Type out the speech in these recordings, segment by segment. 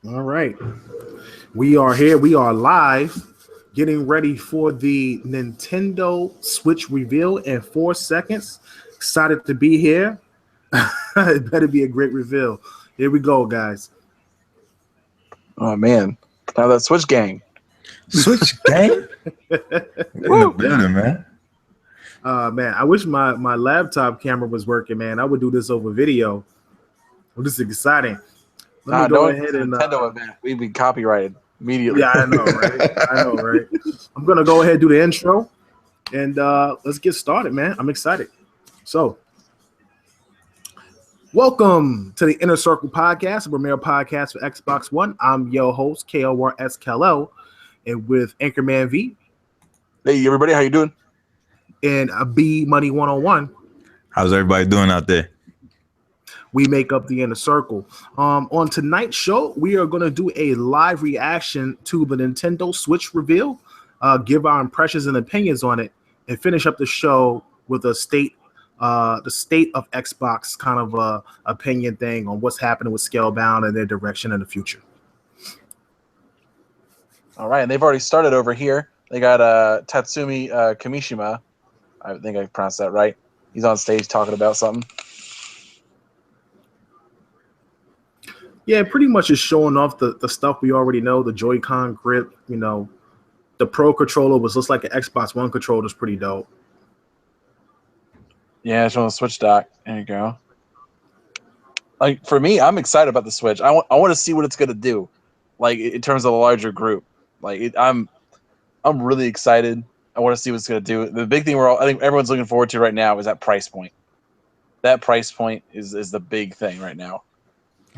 All right. We are here. We are live, getting ready for the Nintendo Switch reveal in 4 seconds. Excited to be here. It better be a great reveal. Here we go, guys. Oh, man. Now that Switch gang. Switch gang? In the building, man. Man, I wish my laptop camera was working, man. I would do this over video. Well, this is exciting. Let me go ahead and Nintendo event. We'd be copyrighted immediately. Yeah, I know, right? I know, right? I'm gonna go ahead and do the intro, and let's get started, man. I'm excited. So, welcome to the Inner Circle Podcast, a premier podcast for Xbox One. I'm your host, KLRSKLL, and with Anchorman V. Hey, everybody, how you doing? And a B Money 101. How's everybody doing out there? We make up the Inner Circle. On tonight's show, we are going to do a live reaction to the Nintendo Switch reveal, give our impressions and opinions on it, and finish up the show with the state of Xbox kind of opinion thing on what's happening with Scalebound and their direction in the future. All right, and they've already started over here. They got Tatsumi Kimishima. I think I pronounced that right. He's on stage talking about something. Yeah, pretty much is showing off the stuff we already know. The Joy-Con grip, you know, the Pro controller was looks like an Xbox One controller. Is pretty dope. Yeah, it's on the Switch dock. There you go. Like for me, I'm excited about the Switch. I want to see what it's gonna do, like in terms of a larger group. Like I'm really excited. I want to see what it's gonna do. The big thing I think everyone's looking forward to right now is that price point. That price point is the big thing right now.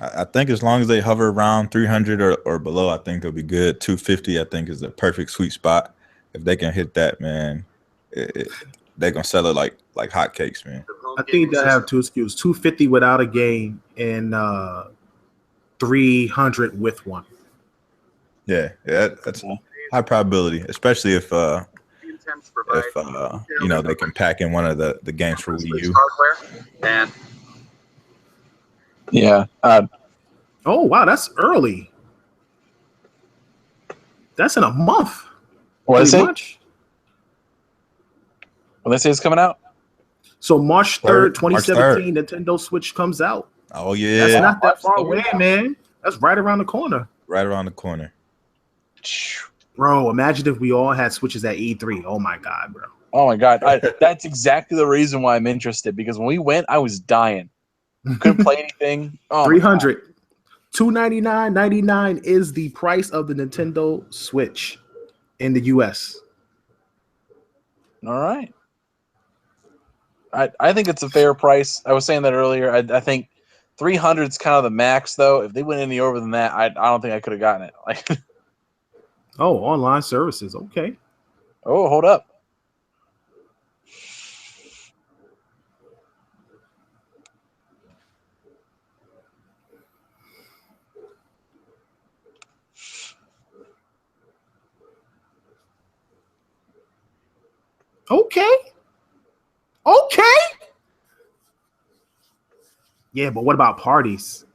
I think as long as they hover around 300 or below, I think they'll be good. 250, I think, is the perfect sweet spot. If they can hit that, man, they're gonna sell it like hotcakes, man. I think they'll have two SKUs: 250 without a game and 300 with one. Yeah, that's high probability, especially if you know, they can pack in one of the games for Wii U. And yeah. Oh wow, that's early. That's in a month. What is it? Much. When they say it's coming out? So March 3rd, 2017, Nintendo Switch comes out. Oh yeah, that's not that far away, man. That's right around the corner. Right around the corner. Bro, imagine if we all had Switches at E3. Oh my god, bro. Oh my god, that's exactly the reason why I'm interested. Because when we went, I was dying. Couldn't play anything. Oh, 300, $299.99 is the price of the Nintendo Switch in the US. All right. I think it's a fair price. I was saying that earlier. I think 300 is kind of the max, though. If they went any over than that, I don't think I could have gotten it. Like, oh, online services. Okay. Oh, hold up. Okay. Yeah, but what about parties?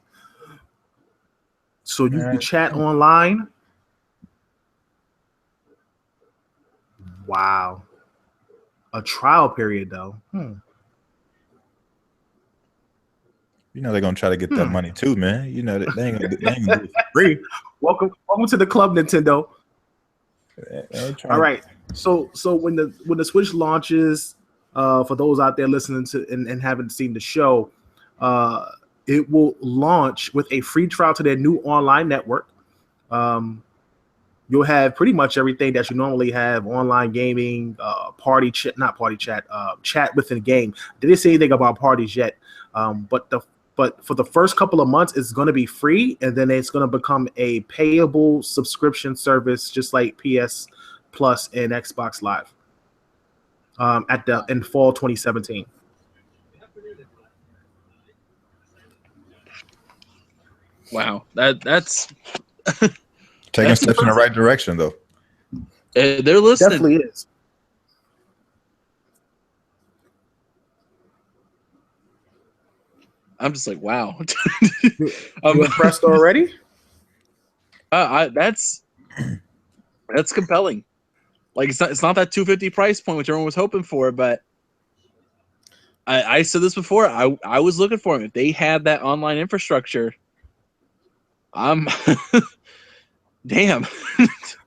So you can chat online. Wow. A trial period, though. You know they're gonna try to get that money too, man. You know they ain't gonna do it for free. Welcome to the club, Nintendo. All right. So when the Switch launches, for those out there listening to and haven't seen the show, it will launch with a free trial to their new online network. You'll have pretty much everything that you normally have: online gaming, chat within the game. They didn't say anything about parties yet, but for the first couple of months, it's going to be free, and then it's going to become a payable subscription service, just like PS Plus and Xbox Live. In fall 2017. Wow, that's taking steps in the right direction, though. They're listening. Definitely is. I'm just like, wow. I'm impressed already. That's compelling. Like it's not that 250 price point which everyone was hoping for, but I said this before. I was looking for them. If they had that online infrastructure, I'm damn.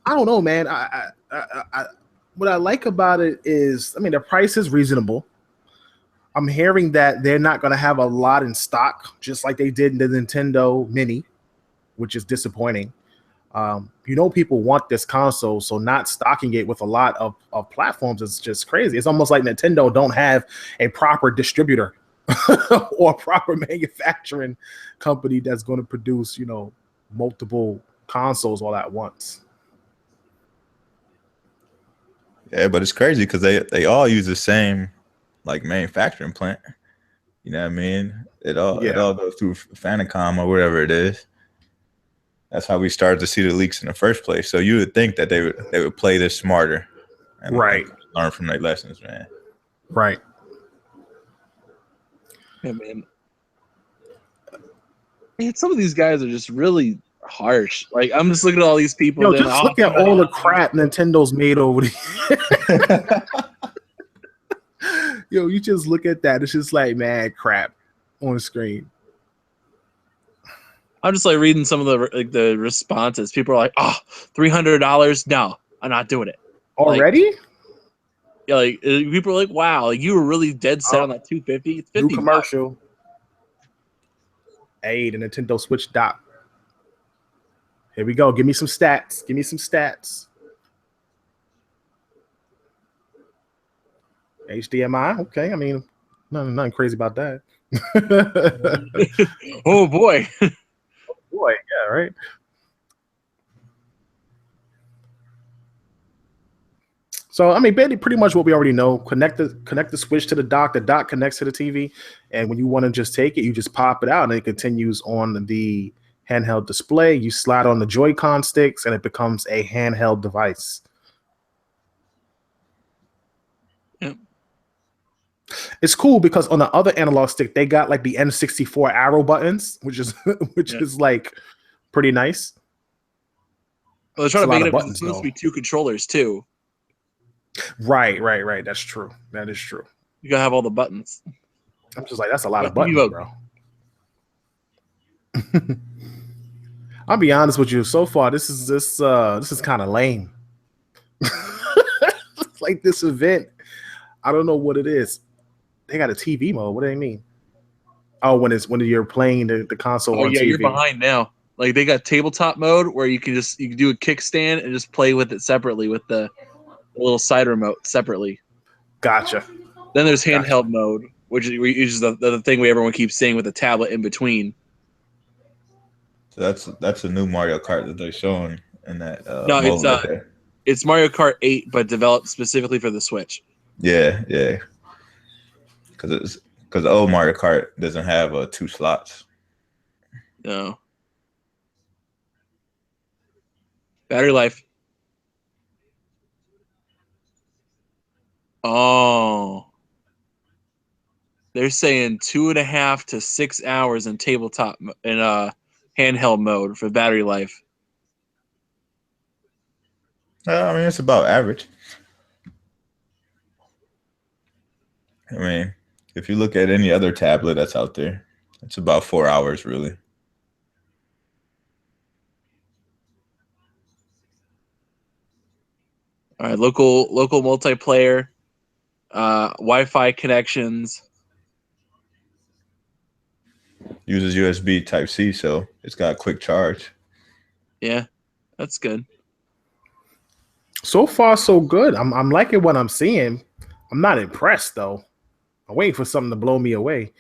I don't know, man. What I like about it is, I mean, the price is reasonable. I'm hearing that they're not going to have a lot in stock, just like they did in the Nintendo Mini, which is disappointing. People want this console, so not stocking it with a lot of platforms is just crazy. It's almost like Nintendo don't have a proper distributor or a proper manufacturing company that's going to produce, multiple consoles all at once. Yeah, but it's crazy because they all use the same like manufacturing plant. You know what I mean? It all goes through Famicom or whatever it is. That's how we started to see the leaks in the first place. So you would think that they would play this smarter and learn from their lessons, man. Right. Yeah, man. Some of these guys are just really harsh. Like I'm just looking at all these people. Just look at all the crap Nintendo's made over the you just look at that. It's just like mad crap on the screen. I'm just like reading some of the responses. People are like, "Oh, $300? No, I'm not doing it." Already? People are like, "Wow, like you were really dead set on that 250." It's 50 new commercial. Hey, the Nintendo Switch dock. Here we go. Give me some stats. HDMI. Okay, I mean, nothing crazy about that. Oh boy. Boy, yeah, right. So I mean, pretty much what we already know. Connect the Switch to the dock. The dock connects to the TV, and when you want to just take it, you just pop it out, and it continues on the handheld display. You slide on the Joy-Con sticks, and it becomes a handheld device. Yep. It's cool because on the other analog stick, they got like the N64 arrow buttons, which is like pretty nice. Well, they're trying to make it up. It's supposed to be two controllers too. Right. That's true. That is true. You gotta have all the buttons. I'm just like, that's a lot of buttons, bro. I'll be honest with you. So far, this is kind of lame. Like this event, I don't know what it is. They got a TV mode. What do they mean? Oh, when you're playing the console on TV. You're behind now. Like they got tabletop mode where you can do a kickstand and just play with it separately with the little side remote separately. Gotcha. Then there's handheld mode, which is the thing everyone keeps saying with the tablet in between. So that's a new Mario Kart that they're showing in that. No, it's Mario Kart 8, but developed specifically for the Switch. Yeah. Because the old Mario Kart doesn't have 2 slots. No. Battery life. Oh. They're saying 2.5 to 6 hours in tabletop in handheld mode for battery life. I mean, it's about average. I mean, if you look at any other tablet that's out there, it's about 4 hours, really. All right, local multiplayer, Wi-Fi connections. Uses USB Type-C, so it's got a quick charge. Yeah, that's good. So far, so good. I'm liking what I'm seeing. I'm not impressed though. I'm waiting for something to blow me away.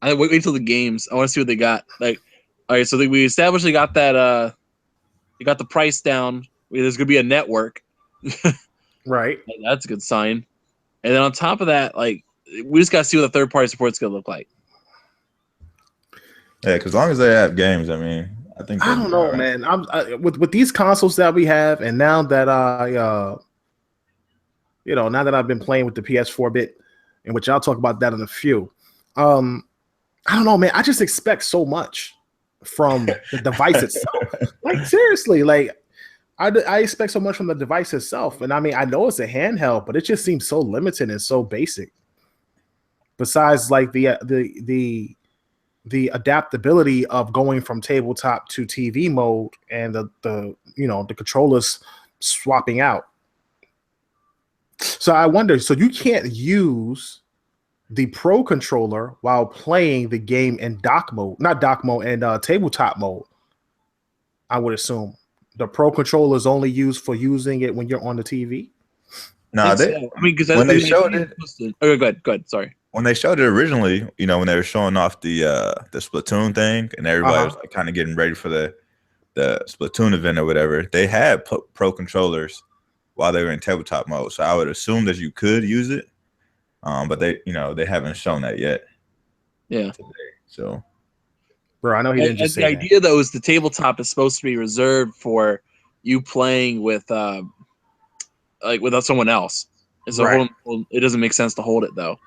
I wait till the games. I want to see what they got. Like, all right, so we established they got that. You got the price down. There's gonna be a network. Right. That's a good sign. And then on top of that, like we just gotta see what the third-party support's gonna look like. Yeah, because as long as they have games, I mean, I think I don't know, right. Man. I'm with these consoles that we have, and now that now that I've been playing with the PS4 bit, in which I'll talk about that in a few. I don't know, man. I just expect so much. from the device itself. Like seriously, like I expect so much from the device itself. And I mean, I know it's a handheld, but it just seems so limited and so basic. Besides, like the adaptability of going from tabletop to TV mode and the the controllers swapping out. So I wonder, so you can't use the Pro controller while playing the game in dock mode, not dock mode, and tabletop mode. I would assume the Pro controller is only used for using it when you're on the TV. No, so. I mean, because when they showed it. Okay, go ahead. Sorry. When they showed it originally, when they were showing off the Splatoon thing, and everybody was like kind of getting ready for the Splatoon event or whatever, they had Pro controllers while they were in tabletop mode. So I would assume that you could use it, but they haven't shown that yet. Yeah. Today, so, bro, I know he didn't just say the idea though is the tabletop is supposed to be reserved for you playing with like without someone else. And so Right. it doesn't make sense to hold it though.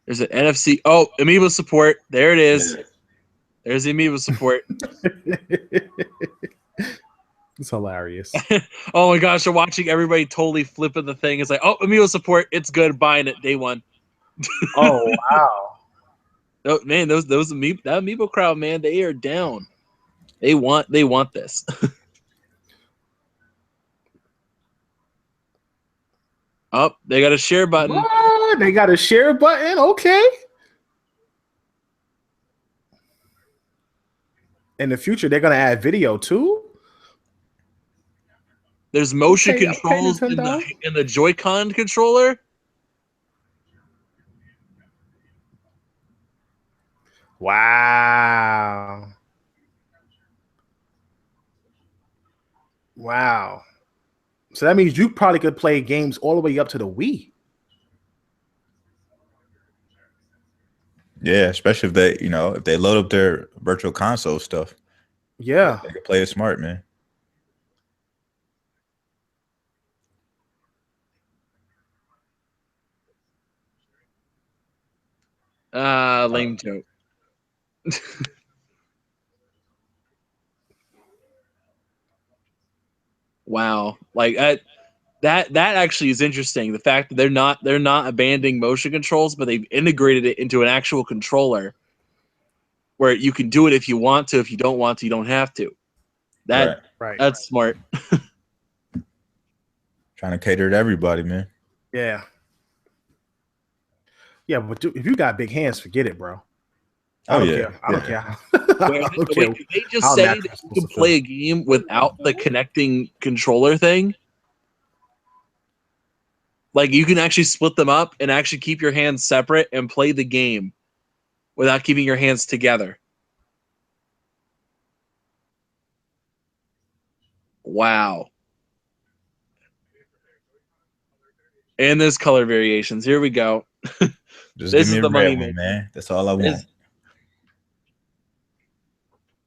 There's an NFC. Oh, amiibo support. There it is. Yeah. There's the amiibo support. It's hilarious. Oh my gosh, I'm watching everybody totally flipping the thing. It's like, oh, amiibo support. It's good. Buying it day one. Oh wow. Oh man, that amiibo crowd, man, they are down. They want this. Oh, they got a share button. What? They got a share button? Okay. In the future, they're gonna add video too. There's motion controls in the Joy-Con controller. Wow. Wow. So that means you probably could play games all the way up to the Wii. Yeah, especially if they load up their virtual console stuff. Yeah. They can play it smart, man. Lame joke. Wow. Like that actually is interesting. The fact that they're not abandoning motion controls, but they've integrated it into an actual controller where you can do it if you want to. If you don't want to, you don't have to. That's smart. Trying to cater to everybody, man. Yeah. Yeah, but if you got big hands, forget it, bro. I don't care. I don't care. Did they just say that you can play a game without the connecting controller thing? Like you can actually split them up and actually keep your hands separate and play the game without keeping your hands together. Wow. And there's color variations. Here we go. Just this give me is the money one, man. That's all I want.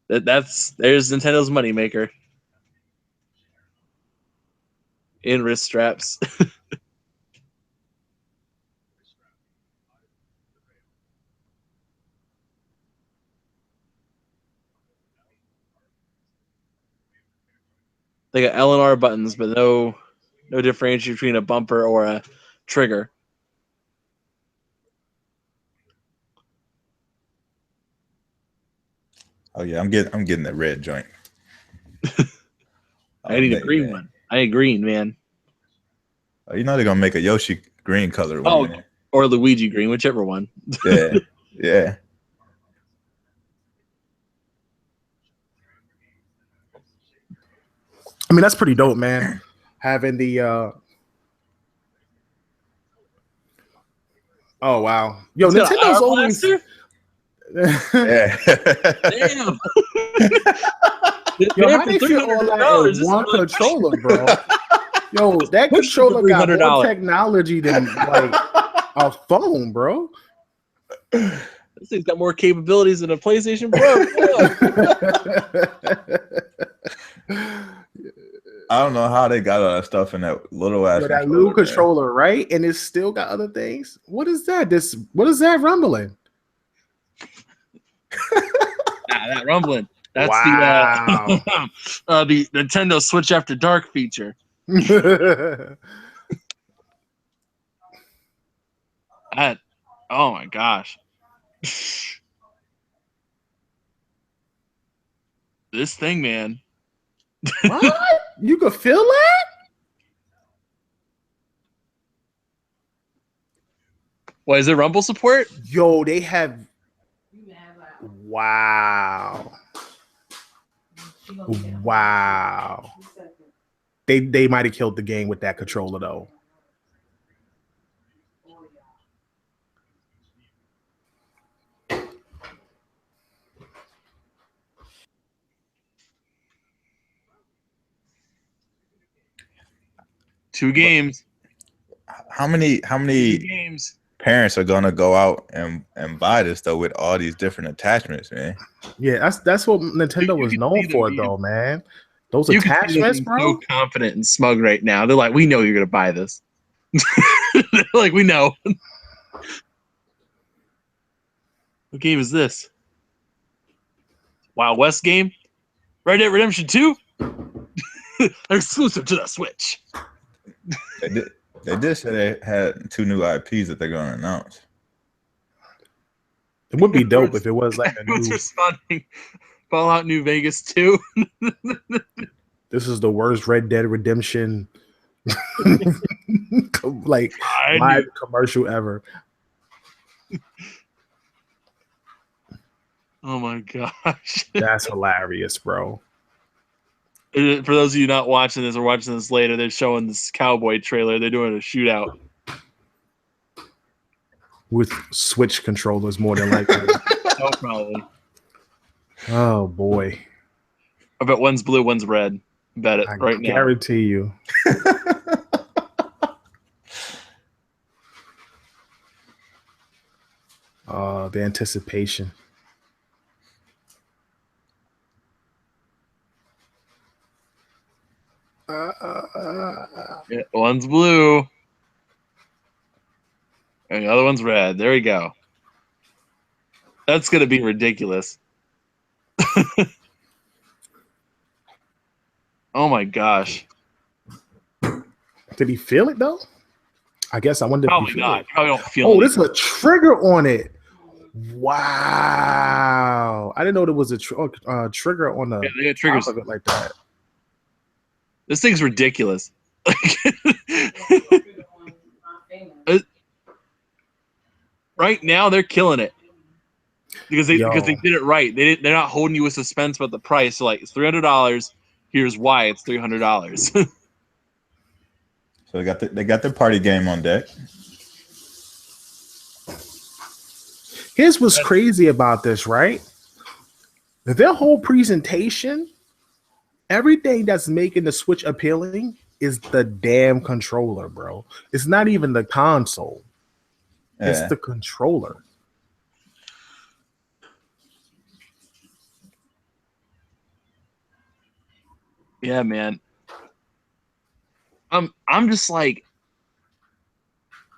There's Nintendo's moneymaker. In wrist straps. They got L and R buttons, but no differentiation between a bumper or a trigger. Oh yeah, I'm getting the red joint. I need a green one. I need green, man. Oh, they're gonna make a Yoshi green color one. Oh, man. Or Luigi green, whichever one. Yeah, yeah. I mean, that's pretty dope, man. Having the oh wow, yo, it's Nintendo's always. Yeah. Damn. Yo, how they fit all that in one controller, bro? Yo, that controller got more technology than like a phone, bro. This thing's got more capabilities than a PlayStation Pro. I don't know how they got all that stuff in that little ass Yo, that controller. little controller, right? And it's still got other things. What is that? What is that rumbling? That rumbling. That's wow. the Nintendo Switch After Dark feature. Oh my gosh. This thing, man. What? You could feel that? What is it? Rumble support? Yo, they have. Wow. Wow. They might have killed the game with that controller though. Two games. How many games parents are gonna go out and buy this though with all these different attachments, man? Yeah, that's what Nintendo was known for, though, man. Those you attachments, can see them bro. so confident and smug right now. They're like, we know you're gonna buy this. They're like, we know. What game is this? Wild West game? Red Dead Redemption 2? Exclusive to the Switch. They did say they had 2 new IPs that they're gonna announce. It would be dope if it was like a Who's new. responding? Fallout New Vegas 2. This is the worst Red Dead Redemption like live commercial ever. Oh my gosh. That's hilarious, bro. For those of you not watching this or watching this later, they're showing this cowboy trailer. They're doing a shootout With Switch controllers, more than likely. Oh, probably. Oh boy. I bet one's blue, one's red. Bet it right now. I guarantee you. The anticipation. Yeah, one's blue. And the other one's red. There we go. That's going to be ridiculous. Oh my gosh. Did he feel it though? I guess I wonder Probably if he feel not. it. Probably don't feel Oh, it. this is a trigger on it. Wow. I didn't know there was a trigger on the they got triggers top of it like that. This thing's ridiculous. Right now, they're killing it because they did it right. They're not holding you with suspense about the price. So like, it's $300. Here's why it's $300. So they got their party game on deck. Here's what's crazy about this, right? Their whole presentation, everything that's making the Switch appealing is the damn controller, bro. It's not even the console. Yeah. It's the controller. Yeah, man. I'm just like,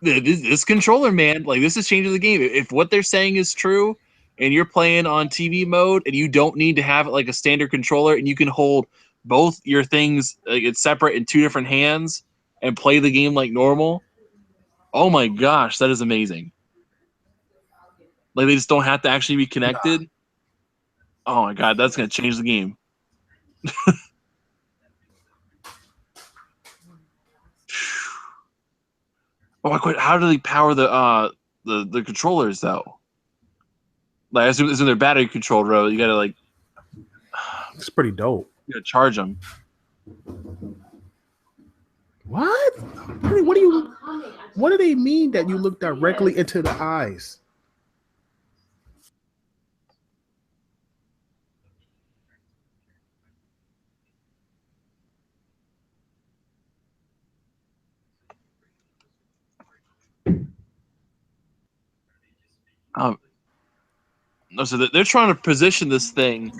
this controller, man. Like, this is changing the game. If what they're saying is true, and you're playing on TV mode, and you don't need to have like a standard controller, and you can hold both your things, like, it's separate in 2 different hands, and play the game like normal. Oh my gosh, that is amazing. Like, they just don't have to actually be connected. Oh my god, that's gonna change the game. Oh my god, how do they power the controllers though? Like, I assume they're battery controlled, bro. You gotta like. It's pretty dope. You gotta charge them. What? What do they mean that you look directly into the eyes? No, so they're trying to position this thing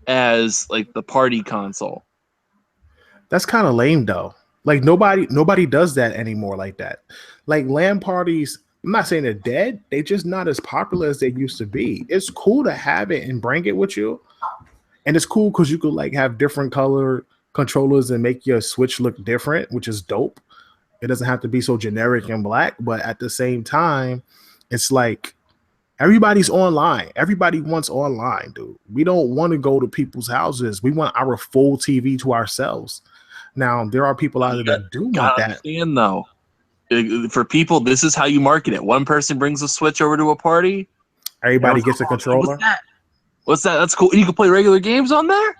as like the party console. That's kind of lame though. Like nobody does that anymore like that. Like LAN parties, I'm not saying they're dead. They just not as popular as they used to be. It's cool to have it and bring it with you. And it's cool because you could like have different color controllers and make your Switch look different, which is dope. It doesn't have to be so generic and black, but at the same time, it's like everybody's online. Everybody wants online, dude. We don't want to go to people's houses. We want our full TV to ourselves. Now, there are people out there that do want that. Understand though. For people, this is how you market it. One person brings a Switch over to a party. Everybody gets a controller. What's that? That's cool. You can play regular games on there?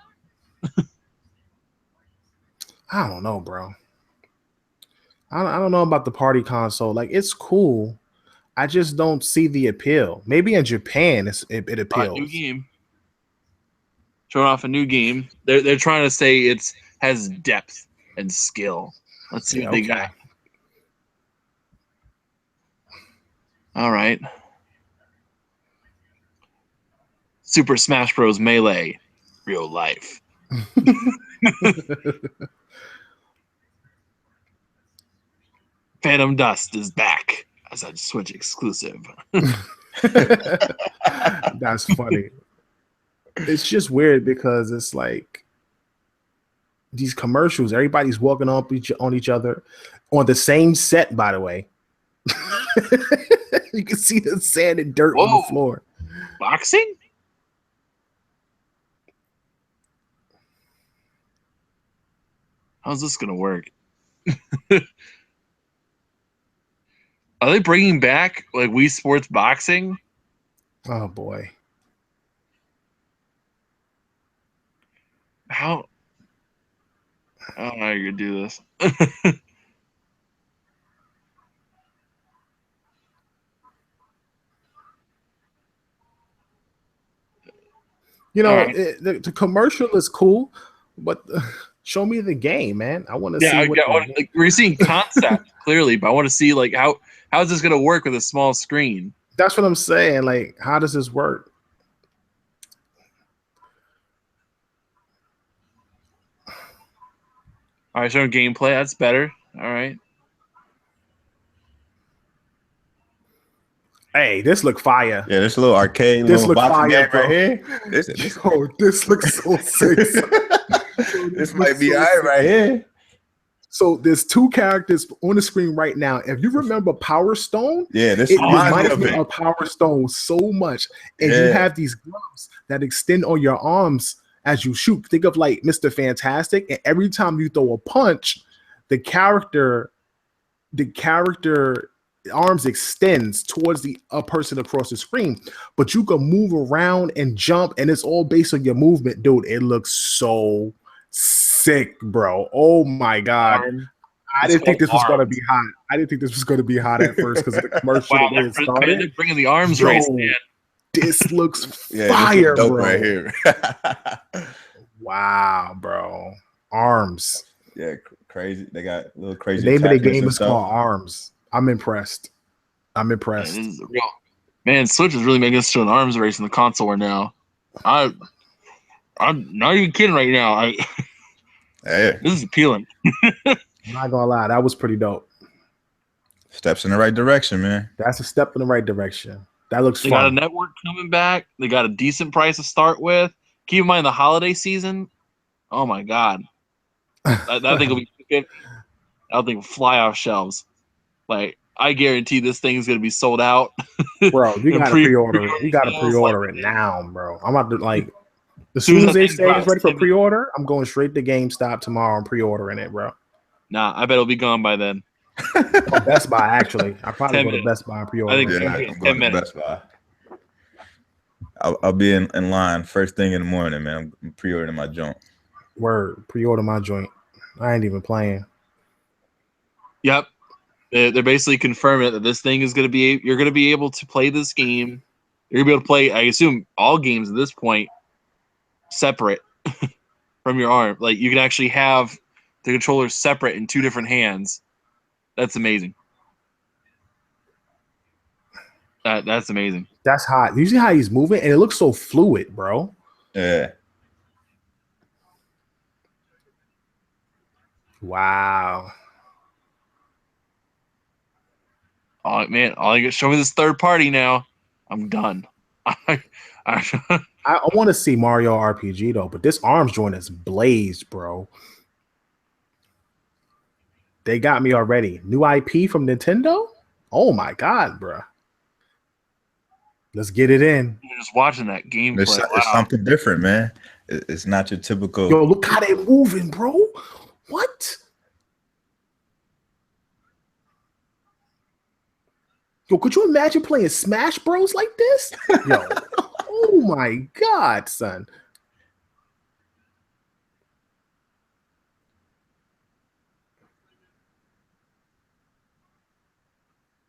I don't know, bro. I don't know about the party console. Like, it's cool. I just don't see the appeal. Maybe in Japan it appeals. New game. Showing off a new game. They're trying to say it has depth and skill. Let's see what they got. All right. Super Smash Bros. Melee, real life. Phantom Dust is back as a Switch exclusive. That's funny. It's just weird because it's like these commercials, everybody's walking on each other on the same set, by the way. You can see the sand and dirt on the floor. Boxing? How's this going to work? Are they bringing back like Wii Sports Boxing? Oh boy. How? I don't know how you're going to do this. You know, the commercial is cool, but show me the game, man. I want to see. Like, we're seeing concept clearly, but I want to see like how is this going to work with a small screen? That's what I'm saying. Like, how does this work? All right, showing gameplay. That's better. All right. Hey, this look fire. Yeah, this little arcade. This look fire, game bro. right here. This looks so sick. This might be all right here. So there's two characters on the screen right now. If you remember Power Stone, this reminds me of Power Stone so much. And you have these gloves that extend on your arms as you shoot. Think of like Mr. Fantastic, and every time you throw a punch, the character arms extends towards a person across the screen, but you can move around and jump, and it's all based on your movement, dude. It looks so sick, bro. Oh my god. I didn't think this was going to be hot. I didn't think this was going to be hot at first because of the commercial. Wow, the way it started. they're bringing the arms race, man. This looks fire, this bro. Right here. Wow, bro. Arms. Yeah, crazy. They got a little crazy. The name of the game is called Arms. I'm impressed. Man, this is real. Man, Switch is really making us to an arms race in the console now. I'm not even kidding right now. This is appealing. I'm not gonna lie, that was pretty dope. Steps in the right direction, man. That's a step in the right direction. That looks fun. They got a network coming back. They got a decent price to start with. Keep in mind the holiday season. Oh my god, that thing will be good. That thing will fly off shelves. Like, I guarantee this thing's gonna be sold out. Bro, you gotta pre-order it. You gotta pre-order it now, bro. I'm about to as soon as they say it's ready for pre-order, I'm going straight to GameStop tomorrow and pre-ordering it, bro. Nah, I bet it'll be gone by then. Best Buy, actually. I probably go to Best Buy and pre-order. I think I'm going to Best Buy. I'll be in line first thing in the morning, man. I'm pre-ordering my joint. Word, pre-order my joint. I ain't even playing. Yep. They're basically confirming that this thing is going to be, you're going to be able to play this game. You're going to be able to play, I assume, all games at this point separate from your arm. Like, you can actually have the controller separate in two different hands. That's amazing. That's amazing. That's hot. You see how he's moving? And it looks so fluid, bro. Yeah. Wow. Oh man, all you get show me this third party now. I'm done. I want to see Mario RPG though, but this Arms joint is blazed, bro. They got me already. New IP from Nintendo? Oh my god, bro. Let's get it in. You're just watching that gameplay. It's something different, man. It's not your typical. Yo, look how they moving, bro. What? Yo, could you imagine playing Smash Bros like this? Yo, oh my god, son.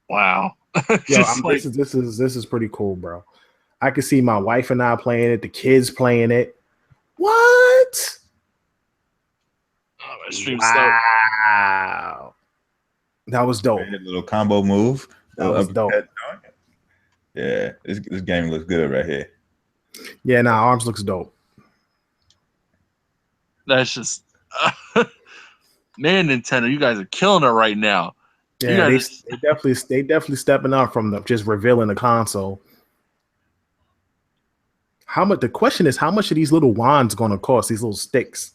Wow. Yo, this is pretty cool, bro. I can see my wife and I playing it, the kids playing it. What? Oh, my stream's wow. That was dope. A little combo move. That was dope. Yeah, this game looks good right here. Yeah, Arms looks dope. That's just man, Nintendo, you guys are killing it right now. Yeah, they definitely stepping up from just revealing the console. The question is, how much are these little wands going to cost? These little sticks.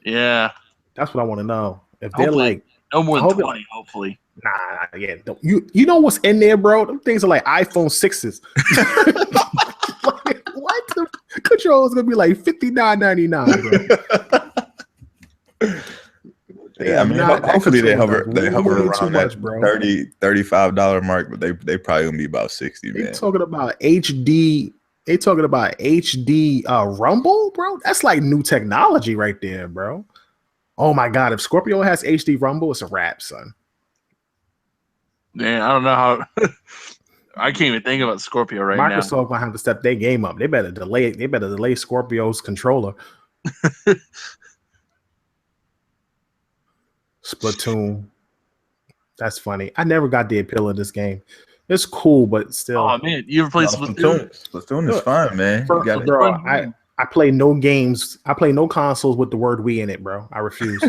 Yeah, that's what I want to know. If hopefully, they're like no more than 20, hopefully. Nah, yeah. You know what's in there, bro? Them things are like iPhone 6s. Like, what? The control is gonna be like $59.99, bro. Yeah, I mean, hopefully they hover around that $30-$35 mark, but they probably gonna be about 60. Man, they talking about HD. They talking about HD Rumble, bro. That's like new technology right there, bro. Oh my god, if Scorpio has HD Rumble, it's a wrap, son. Man, I don't know how. I can't even think about Scorpio now. Microsoft gonna have to step their game up. They better delay Scorpio's controller. Splatoon. That's funny. I never got the appeal of this game. It's cool, but still. Oh man, you ever played Splatoon? Splatoon is fun, man. Bro, I play no games. I play no consoles with the word "we" in it, bro. I refuse.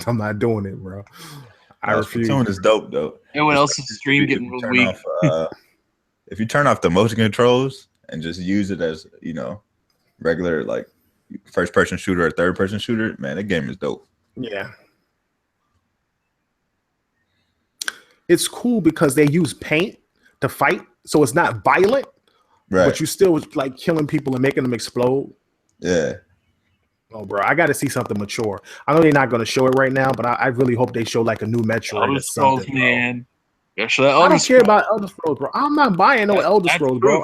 I'm not doing it, bro. I refuse. Splatoon is dope, though. Everyone else's stream getting real weak. If you turn off the motion controls and just use it as, regular like first-person shooter or third-person shooter, man, that game is dope. Yeah. It's cool because they use paint to fight, so it's not violent, right? But you still like killing people and making them explode. Yeah. Oh, bro, I got to see something mature. I know they're not going to show it right now, but I really hope they show like a new Metroid or something. Man. Yeah, I don't care about Elder Scrolls, bro. I'm not buying no Elder Scrolls, bro.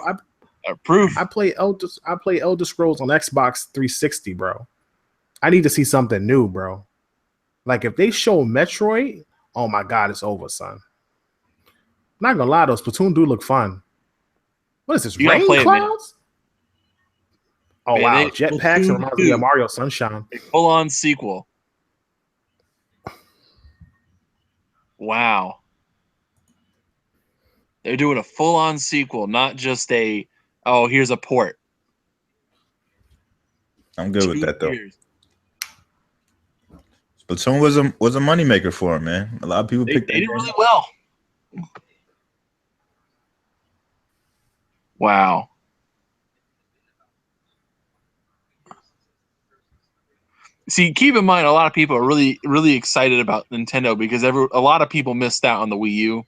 I play Elder Scrolls on Xbox 360, bro. I need to see something new, bro. Like if they show Metroid, oh my god, it's over, son. I'm not gonna lie, though, Splatoon do look fun. What is this? Rain clouds? Oh wow, jetpacks reminds me of Mario Sunshine. A full-on sequel. Wow. They're doing a full-on sequel, not just here's a port. I'm good with that though. Splatoon was a moneymaker for him, man. A lot of people picked. They did really well. Wow. See, keep in mind, a lot of people are really, really excited about Nintendo because a lot of people missed out on the Wii U.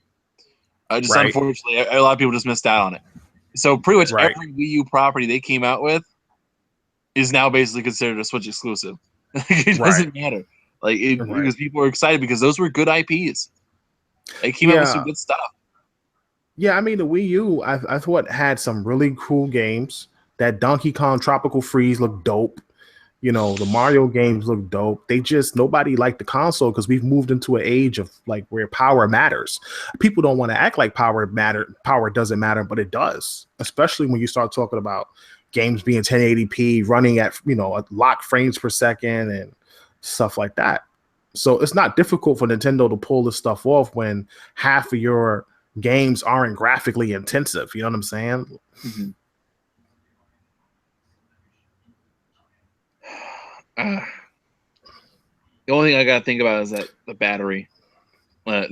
Unfortunately, a lot of people just missed out on it. So pretty much every Wii U property they came out with is now basically considered a Switch exclusive. It doesn't matter. Because people are excited because those were good IPs. They came out with some good stuff. Yeah, I mean, the Wii U, I thought had some really cool games. That Donkey Kong Tropical Freeze looked dope. The Mario games look dope. Nobody liked the console because we've moved into an age of like where power matters. People don't want to act like power doesn't matter, but it does, especially when you start talking about games being 1080p, running at, a lock frames per second and stuff like that. So it's not difficult for Nintendo to pull this stuff off when half of your games aren't graphically intensive. You know what I'm saying? Mm-hmm. The only thing I gotta think about is that the battery. But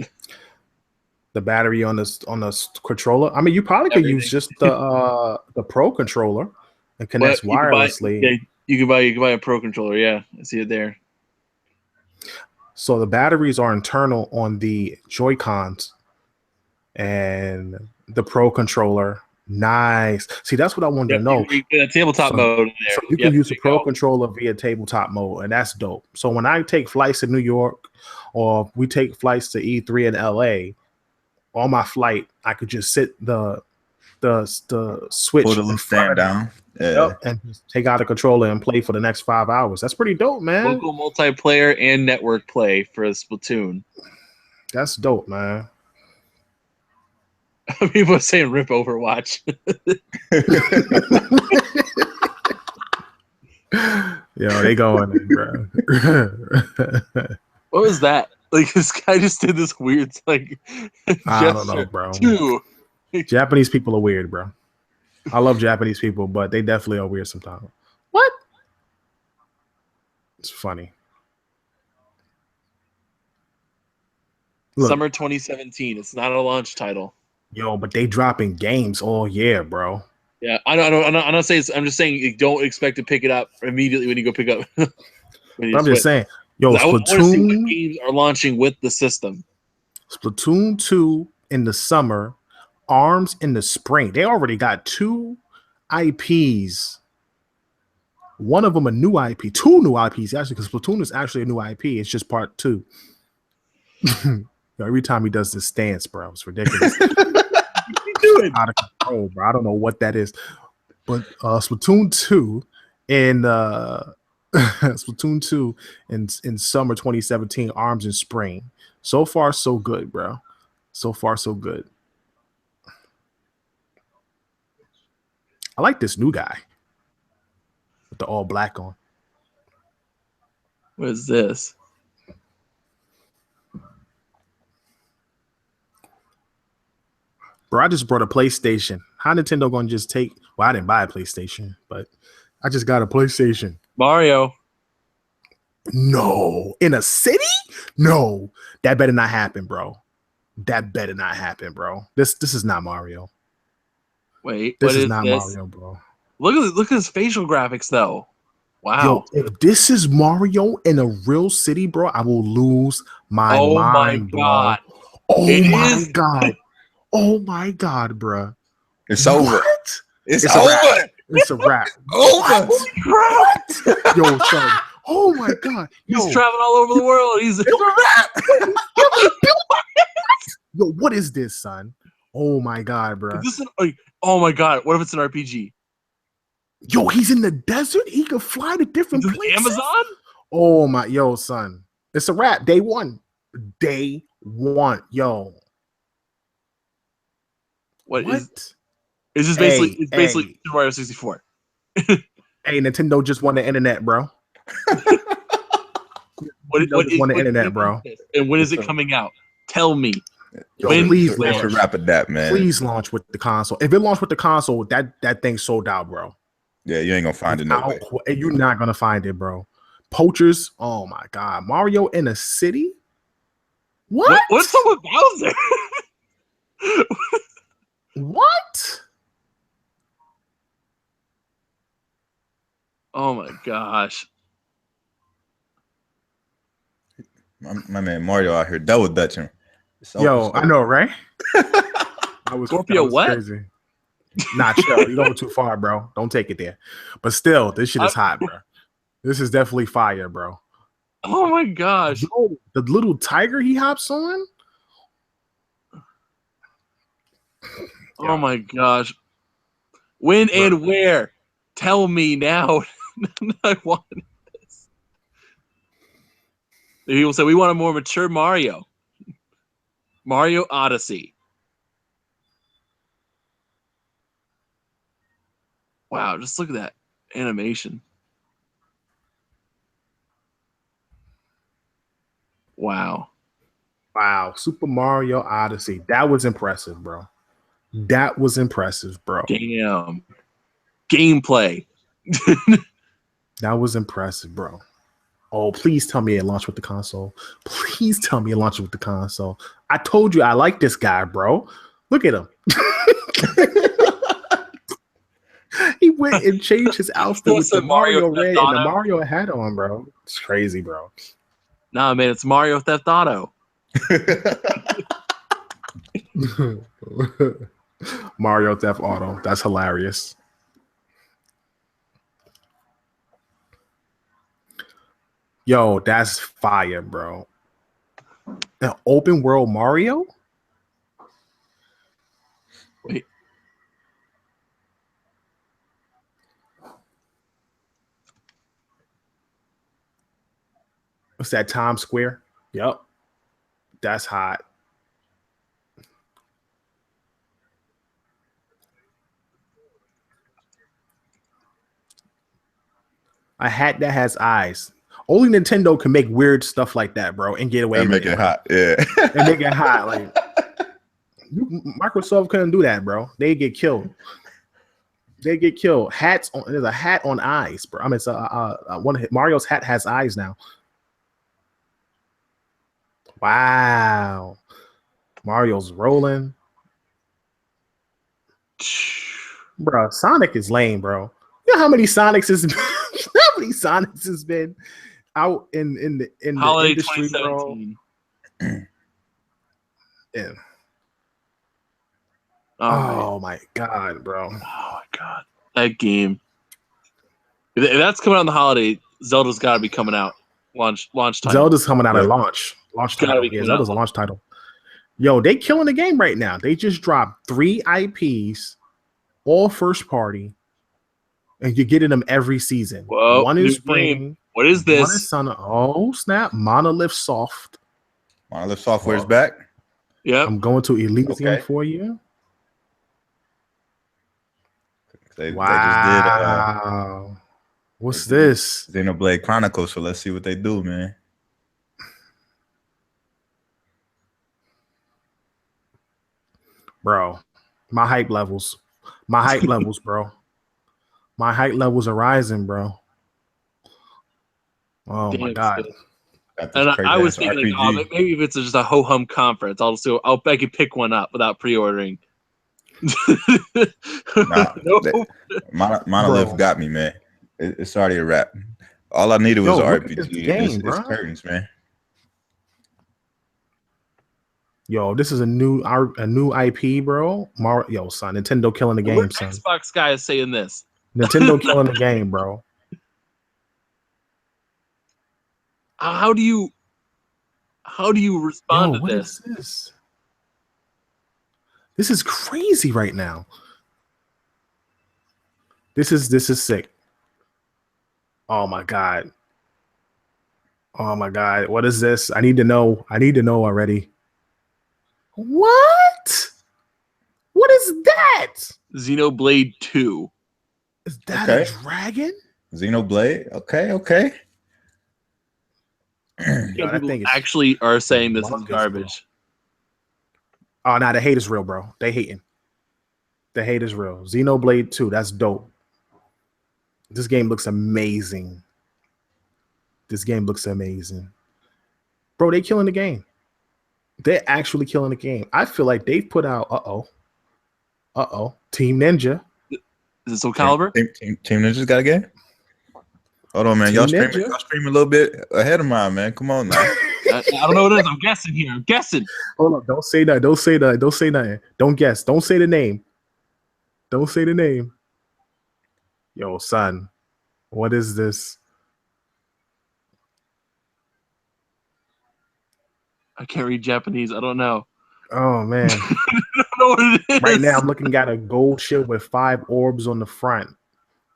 The battery on the controller. I mean, you probably could use just the Pro controller and connect wirelessly. You can buy a Pro controller. Yeah, I see it there. So the batteries are internal on the Joy-Cons and the Pro controller. Nice. See, that's what I wanted to know. Tabletop mode. There. So you can use the Pro controller via tabletop mode, and that's dope. So when I take flights to New York, or we take flights to E3 in LA, on my flight, I could just sit the Switch and stand down, and just take out the controller and play for the next 5 hours. That's pretty dope, man. Local multiplayer and network play for Splatoon. That's dope, man. People are saying rip Overwatch. Yo, they going in, bro. What was that? Like, this guy just did this weird, like, I don't know, bro. Japanese people are weird, bro. I love Japanese people, but they definitely are weird sometimes. What? It's funny. Look, Summer 2017. It's not a launch title. Yo, but they dropping games all year, bro. Yeah, I'm not saying. I'm just saying you don't expect to pick it up immediately when you go pick up. I'm just saying, yo, I want to see what games are launching with the system. Splatoon 2 in the summer, ARMS in the spring. They already got 2 IPs. One of them a new IP, 2 new IPs actually, because Splatoon is actually a new IP. It's just part 2. Every time he does this stance, bro, it's ridiculous. Out of control, bro. I don't know what that is, but Splatoon 2 in Splatoon 2 in summer 2017, ARMS in spring. So far, so good, bro. So far, so good. I like this new guy with the all black on. What is this? Bro, I just brought a PlayStation. How Nintendo gonna just take? Well, I didn't buy a PlayStation, but I just got a PlayStation. Mario. No, in a city? No, that better not happen, bro. That better not happen, bro. This is not Mario. Wait, this is not Mario, bro. Look at his facial graphics, though. Wow. Yo, if this is Mario in a real city, bro, I will lose my mind, bro. Oh my god. Oh my god, bro. It's over. It's over. It's a wrap. Over. What? Yo, son. Oh my god. He's traveling all over the world. It's a wrap. Yo, what is this, son? Oh my god, bro. Oh my god. What if it's an RPG? Yo, he's in the desert. He can fly to different places. Amazon? Oh my, yo, son. It's a wrap. Day one. Day one. Yo. What? It's just basically Super Mario 64. Hey, Nintendo just won the internet, bro. What won the internet, bro? And when is it coming out? Tell me. Yo, please launch. Rapid that, man. Please launch with the console. If it launched with the console, that thing's sold out, bro. Yeah, you ain't gonna find it. No way. You're not gonna find it, bro. Poachers. Oh my god, Mario in a city. What's up with Bowser? What? Oh my gosh. My man Mario out here double dutching. Yo, I know, right? Scorpio, what? Crazy. Nah, chill. You're going too far, bro. Don't take it there. But still, this shit is hot, bro. This is definitely fire, bro. Oh my gosh. Yo, the little tiger he hops on. Oh my gosh. When and where? Tell me now. I want this. People say we want a more mature Mario. Mario Odyssey. Wow, just look at that animation. Wow. Wow. Super Mario Odyssey. That was impressive, bro. That was impressive, bro. Damn. Gameplay. That was impressive, bro. Oh, please tell me it launched with the console. Please tell me it launched with the console. I told you I like this guy, bro. Look at him. He went and changed his outfit with the Mario red and the Mario hat on, bro. It's crazy, bro. Nah, man, it's Mario Theft Auto. Mario Theft Auto. That's hilarious. Yo, that's fire, bro. An open world Mario? Wait. What's that, Times Square? Yep. That's hot. A hat that has eyes. Only Nintendo can make weird stuff like that, bro, and get away And with make it hot. Yeah. And make it hot. Like Microsoft couldn't do that, bro. They get killed. They get killed. Hats on. There's a hat on eyes, bro. I mean, it's one Mario's hat has eyes now. Wow. Mario's rolling. Bro, Sonic is lame, bro. You know how many Sonics has been? How many Sonics has been out in the industry, bro? Yeah. Oh my god, bro. Oh my god. That game. If that's coming out in the holiday, Zelda's gotta be coming out. Launch title. Zelda's coming out at launch. Launch title. Yeah, Zelda's a launch title. Yo, they killing the game right now. They just dropped 3 IPs, all first party, and you're getting them every season. Whoa, one is spring. Game. What is this? One is summer. Oh snap! Monolith Soft. Monolith Software's back. Yeah, I'm going to Elysium for you. They just did. What's this? Xenoblade Chronicles. So let's see what they do, man. Bro, my hype levels. My hype levels, bro. My hype levels are rising, bro. Oh my god. And I was thinking, like, oh, maybe if it's just a ho hum conference, I can pick one up without pre-ordering. Monolith got me, man. It's already a wrap. All I needed was RPG. It's curtains, man. Yo, this is a new IP, bro. Yo, son, Nintendo killing the game, son. Xbox guy is saying this. Nintendo killing the game, bro. How do you respond to this? What is this? This is crazy right now. This is sick. Oh my god. Oh my god. What is this? I need to know. I need to know already. What? What is that? Xenoblade 2. Is that a dragon? Xenoblade? Okay. Yo, people actually are saying this is garbage. Oh, nah, the hate is real, bro. They hating. The hate is real. Xenoblade 2, that's dope. This game looks amazing. Bro, they killing the game. They're actually killing the game. I feel like they've put out Team Ninja. Is it Soul Calibur? Team Ninja's got a game? Hold on, man. Y'all stream a little bit ahead of mine, man. Come on now. I don't know what it is. I'm guessing here. I'm guessing. Hold on. Don't say that. Don't say nothing. Don't guess. Don't say the name. Yo, son. What is this? I can't read Japanese. I don't know. Oh, man. I don't know what it is. Right now, I'm looking at a gold shield with 5 orbs on the front.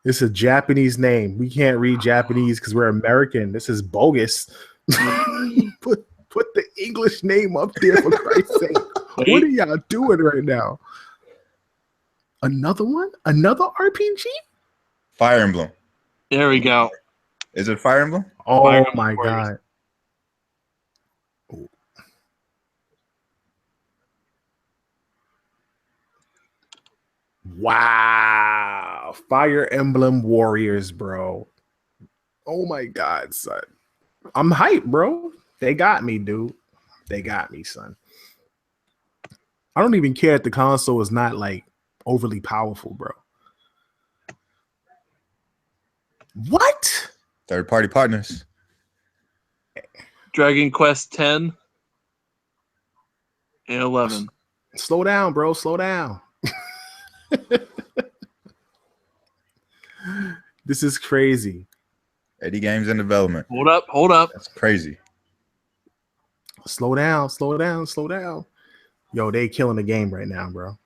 It's a Japanese name. We can't read Japanese because we're American. This is bogus. Put the English name up there, for Christ's sake. What are y'all doing right now? Another one? Another RPG? Fire Emblem. There we go. Is it Fire Emblem? Oh, Fire my Emblem God. Wow. Fire Emblem Warriors, bro. Oh my God, son. I'm hyped, bro. They got me, dude. They got me, son. I don't even care if the console is not like overly powerful, bro. What? Third-party partners. Dragon Quest 10 and 11. Slow down, bro. Slow down. This is crazy. 80 games in development. Hold up. That's crazy. Slow down, slow down, slow down. Yo, they killing the game right now, bro.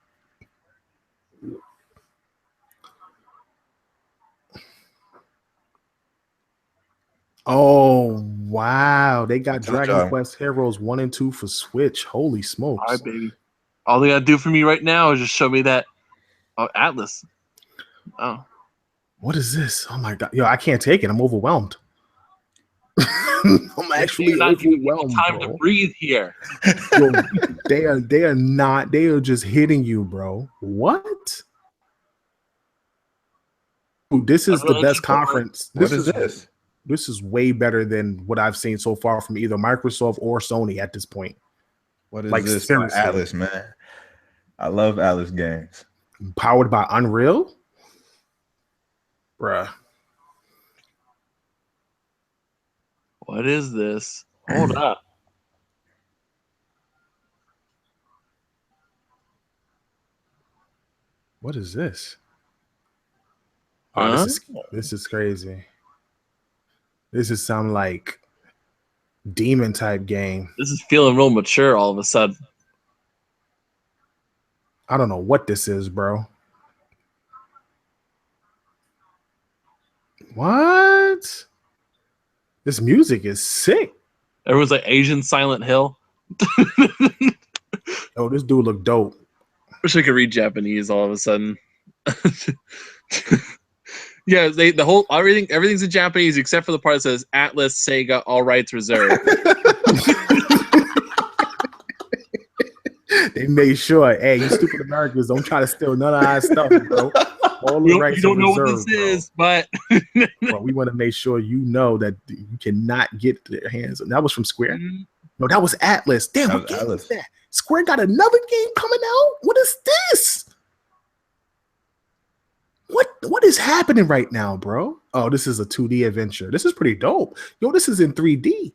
Oh, wow. They got Dragon Quest Heroes 1 and 2 for Switch. Holy smokes. All right, baby. All they got to do for me right now is just show me that Atlas. Oh. What is this? Oh, my God. Yo, I can't take it. I'm overwhelmed. I'm actually overwhelmed. Time to breathe here. Yo, they are not. They are just hitting you, bro. What? Dude, this is the best conference. What is this? This is way better than what I've seen so far from either Microsoft or Sony at this point. What is this? Atlas, man. I love Atlas games. Powered by Unreal? Bruh. What is this? Hold up. What is this? Oh, this is crazy. This is some like demon type game. This is feeling real mature all of a sudden. I don't know what this is, bro. What? This music is sick. Everyone's like Asian Silent Hill. Oh, this dude look dope. Wish I could read Japanese all of a sudden. Yeah, everything's in Japanese except for the part that says Atlas, Sega, all rights reserved. They made sure, hey, you stupid Americans don't try to steal none of our stuff, bro. All the rights you don't know reserved, what this is, but bro, we want to make sure you know that you cannot get their hands on. That was from Square. No, that was Atlas. Damn, what game is that? Square got another game coming out? What is this? What is happening right now, bro? Oh, this is a 2D adventure. This is pretty dope. Yo, this is in 3D.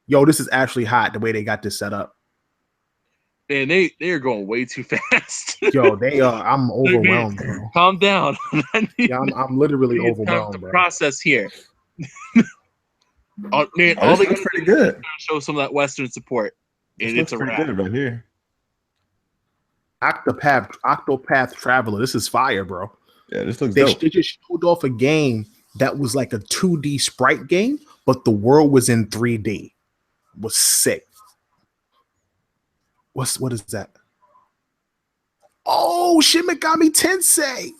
Yo, this is actually hot the way they got this set up. Man, they are going way too fast. Yo, they are. I'm overwhelmed, bro. Calm down. Yeah, I'm literally overwhelmed, bro. The process here. Man, all they got pretty good. Show some of that Western support. And it's a wrap. Good right here. Octopath Traveler. This is fire, bro. Yeah, this looks dope. They just showed off a game that was like a 2D sprite game, but the world was in 3D. It was sick. What is that? Oh, Shin Megami Tensei.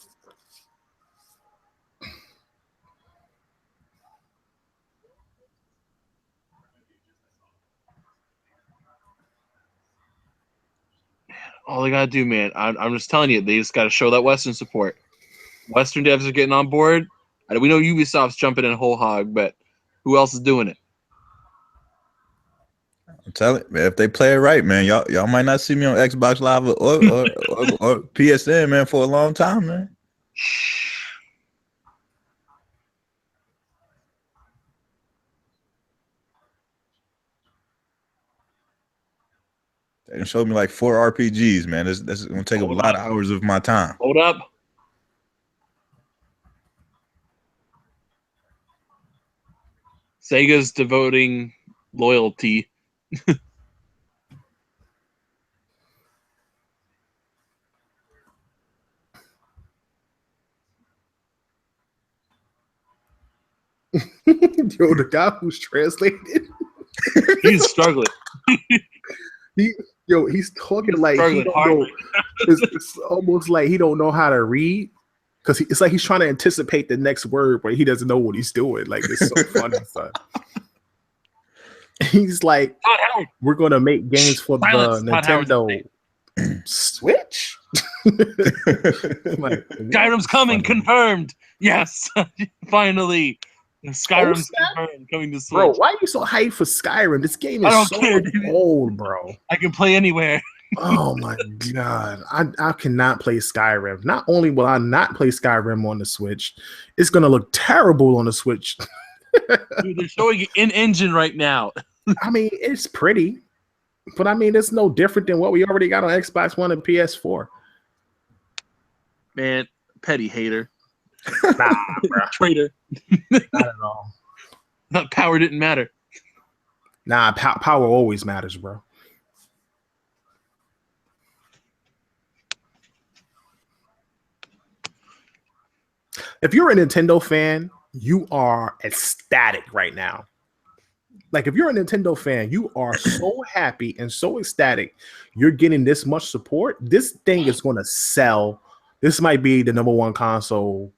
All they gotta do, man, I'm just telling you, they just gotta show that Western support. Western devs are getting on board. We know Ubisoft's jumping in whole hog, but who else is doing it? I'm telling you, man, if they play it right, man, y'all might not see me on Xbox Live or PSN, man, for a long time, man. They done showed me like 4 RPGs, man. That's gonna take up a lot of hours of my time. Hold up. Sega's devoting loyalty. Yo, the guy who's translated, he's struggling. He's talking like he don't know. It's almost like he don't know how to read, because it's like he's trying to anticipate the next word, but he doesn't know what he's doing. Like, it's so funny, son. He's like, we're gonna make games for the Nintendo Switch. Like, Skyrim's coming, confirmed. Yes, finally. Skyrim's snap? confirmed coming to Switch. Bro, why are you so hyped for Skyrim? This game I is don't so care, dude. old, bro. I can play anywhere. Oh my god, I cannot play Skyrim. Not only will I not play Skyrim on the Switch, it's gonna look terrible on the Switch. Dude, they're showing it in engine right now. I mean, it's pretty, but I mean, it's no different than what we already got on Xbox One and PS4. Man, petty hater. Nah, bro. Traitor. Not at all. Power didn't matter. Nah, power always matters, bro. If you're a Nintendo fan, you are ecstatic right now. Like, if you're a Nintendo fan, you are so happy and so ecstatic. You're getting this much support. This thing is going to sell. This might be the number one console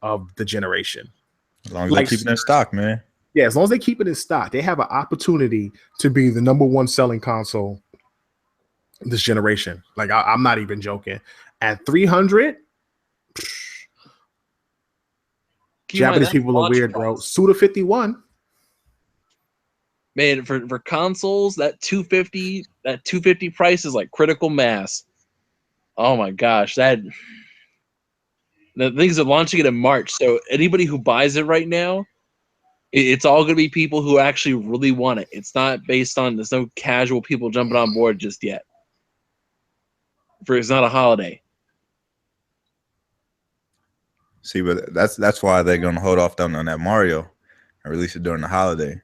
of the generation. As long as they keep it in stock, man. Yeah, as long as they keep it in stock, they have an opportunity to be the number one selling console this generation. Like, I'm not even joking. At 300, Japanese people are weird, bro. Suda 51. Man, for consoles, that 250 price is like critical mass. Oh my gosh, the things are launching it in March. So anybody who buys it right now, it's all going to be people who actually really want it. It's not based on, there's no casual people jumping on board just yet. It's not a holiday. See, but that's why they're going to hold off on that Mario and release it during the holiday.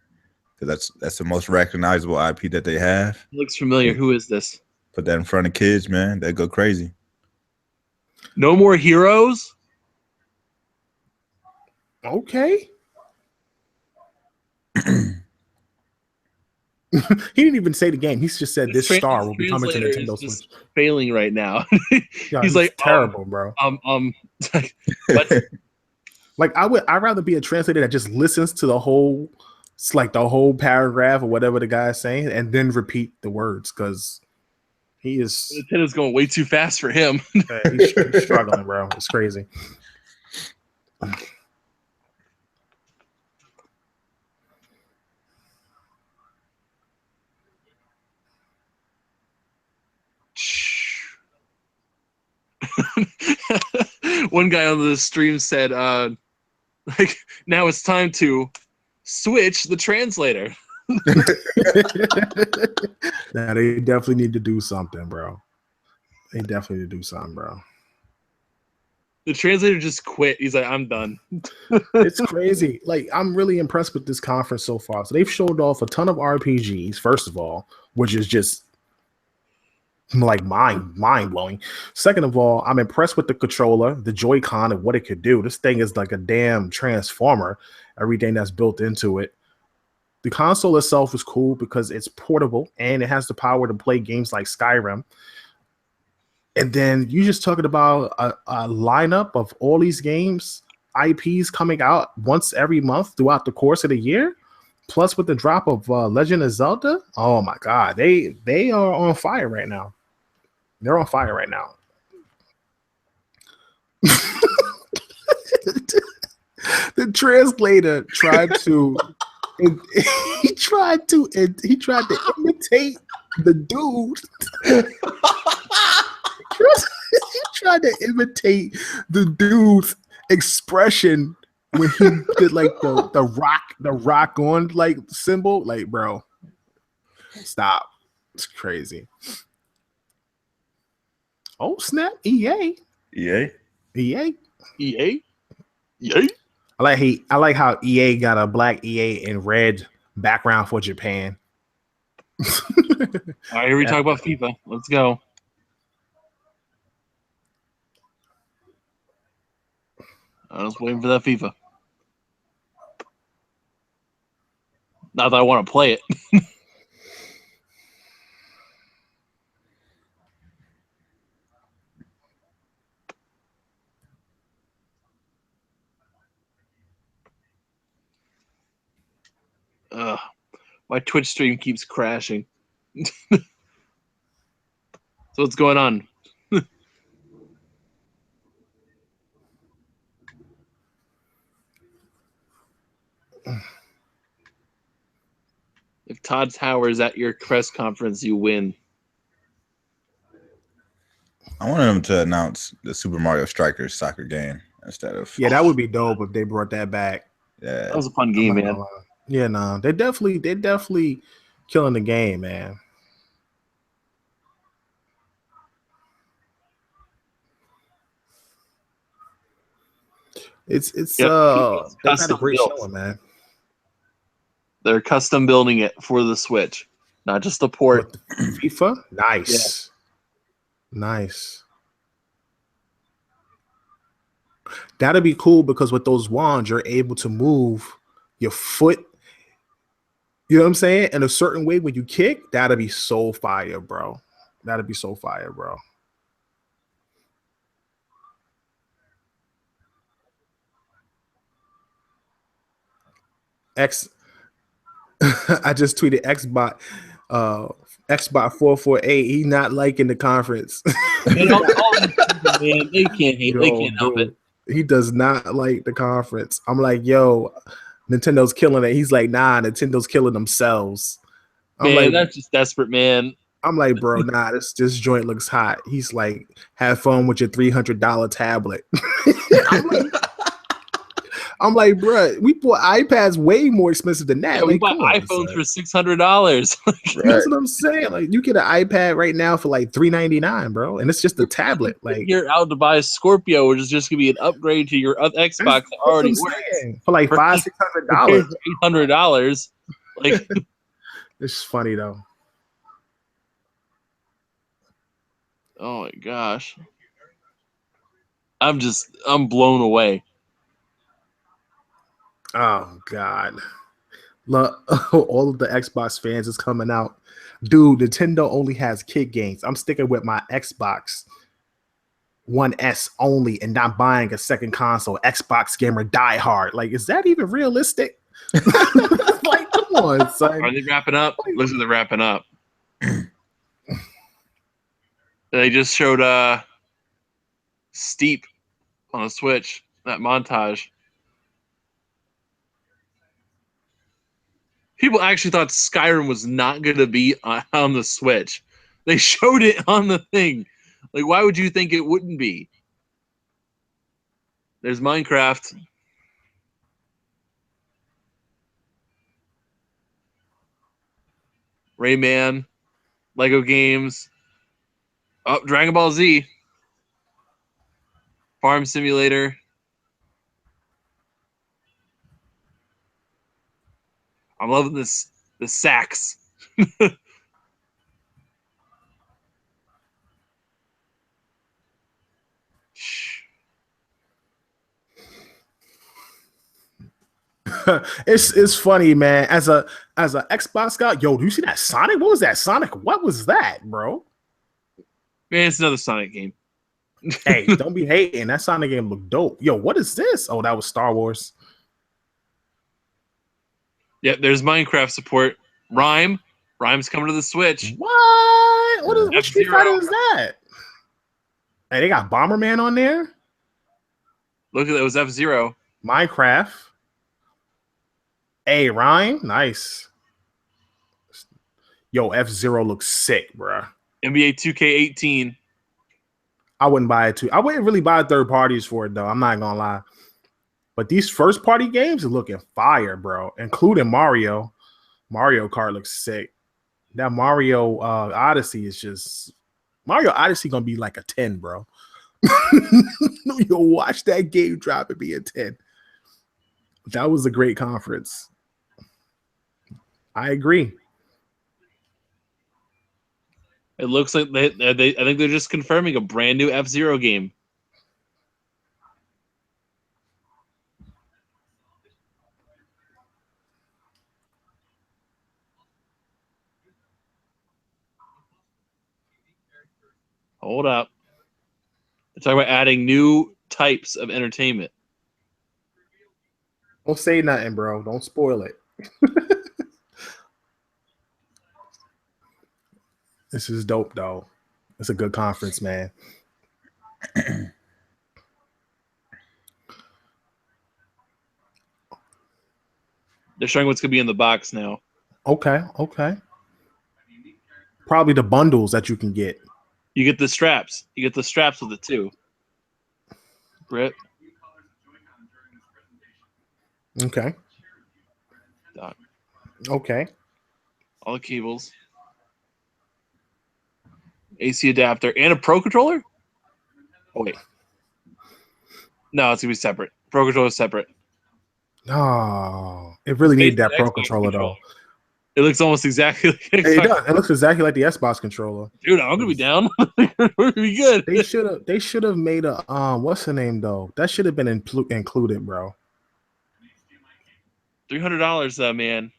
Because that's the most recognizable IP that they have. It looks familiar. Who is this? Put that in front of kids, man. They go crazy. No more heroes? Okay. He didn't even say the game. He just said this star will be coming to Nintendo Switch. Failing right now. Yeah, he's like terrible, bro. Like I'd rather be a translator that just listens to the whole paragraph or whatever the guy's saying and then repeat the words, because he is Nintendo's going way too fast for him. he's struggling, bro. It's crazy. One guy on the stream said, like, now it's time to switch the translator. Now they definitely need to do something, bro. They definitely need to do something, bro. The translator just quit. He's like, I'm done. It's crazy. Like, I'm really impressed with this conference so far. So they've showed off a ton of RPGs, first of all, which is just like mind blowing. Second of all, I'm impressed with the controller, the Joy-Con, and what it could do. This thing is like a damn transformer. Everything that's built into it. The console itself is cool because it's portable and it has the power to play games like Skyrim. And then you just talking about a lineup of all these games, IPs coming out once every month throughout the course of the year. Plus with the drop of Legend of Zelda. Oh my God, they are on fire right now. They're on fire right now. The translator tried to he tried to imitate the dude. He tried to imitate the dude's expression when he did like the rock on like symbol. Like, bro, stop. It's crazy. Oh snap! EA. EA. I like how EA got a black EA and red background for Japan. All right, here we talk about FIFA. Let's go. I was waiting for that FIFA. Not that I want to play it. My Twitch stream keeps crashing. So what's going on? If Todd Towers at your press conference, you win. I wanted them to announce the Super Mario Strikers soccer game instead of. Yeah, that would be dope if they brought that back. Yeah, That was a fun game, man. Yeah, no, they definitely killing the game, man. It's they've had a great showing, man. They're custom building it for the Switch, not just the port. FIFA, nice, nice. That'd be cool because with those wands, you're able to move your foot. You know what I'm saying? In a certain way when you kick, that'd be so fire, bro. That'd be so fire, bro. I just tweeted Xbot, Xbot 448. He's not liking the conference. Man, they can't hate. They can't help it. He does not like the conference. I'm like, yo, Nintendo's killing it. He's like, nah, Nintendo's killing themselves. I'm man, like, that's just desperate, man. I'm like, bro, nah, this joint looks hot. He's like, have fun with your $300 tablet. I'm like, bro, we bought iPads way more expensive than that. Yeah, like, we bought iPhones for $600. That's what I'm saying. Like, you get an iPad right now for like $399, bro, and it's just a tablet. Like, you're out to buy a Scorpio, which is just gonna be an upgrade to your Xbox that already works for like $500-$600. $800. Like, it's funny though. Oh my gosh, I'm blown away. Oh God. Look, all of the Xbox fans is coming out. Dude, Nintendo only has kid games. I'm sticking with my Xbox One S only and not buying a second console. Xbox gamer die hard. Like, is that even realistic? Like, come on, son. Are they wrapping up? Looks like they're wrapping up. They just showed Steep on the Switch, that montage. People actually thought Skyrim was not going to be on the Switch. They showed it on the thing. Like, why would you think it wouldn't be? There's Minecraft. Rayman. Lego games. Oh, Dragon Ball Z. Farm Simulator. I'm loving this. The sax. It's funny, man. As a Xbox guy, yo, do you see that Sonic? What was that Sonic? What was that, bro? Man, it's another Sonic game. Hey, don't be hating. That Sonic game looked dope. Yo, what is this? Oh, that was Star Wars. Yeah, there's Minecraft support. Rhyme's coming to the Switch. What Street Fighter is that? Hey, they got Bomberman on there. Look at that. It was F-Zero. Minecraft. Hey, Rhyme. Nice. Yo, F-Zero looks sick, bro. NBA 2K18. I wouldn't buy it too. I wouldn't really buy third parties for it, though. I'm not going to lie. But these first party games are looking fire, bro. Including Mario. Mario Kart looks sick. That Mario Odyssey is just... Mario Odyssey going to be like a 10, bro. You'll watch that game drop and be a 10. That was a great conference. I agree. It looks like I think they're just confirming a brand new F-Zero game. Hold up. They're talking about adding new types of entertainment. Don't say nothing, bro. Don't spoil it. This is dope, though. It's a good conference, man. They're showing what's gonna be in the box now. Okay. Probably the bundles that you can get. You get the straps. You get the straps with it too. Grip. Okay. Dock. Okay. All the cables. AC adapter and a Pro controller. Oh wait. No, it's gonna be separate. Pro controller is separate. Oh, it really needed that Pro controller though. It looks almost exactly like It does. It looks exactly like the Xbox controller. Dude, I'm gonna be down. We're gonna be good. They should have made a what's the name though? That should have been included, bro. $300 though, man.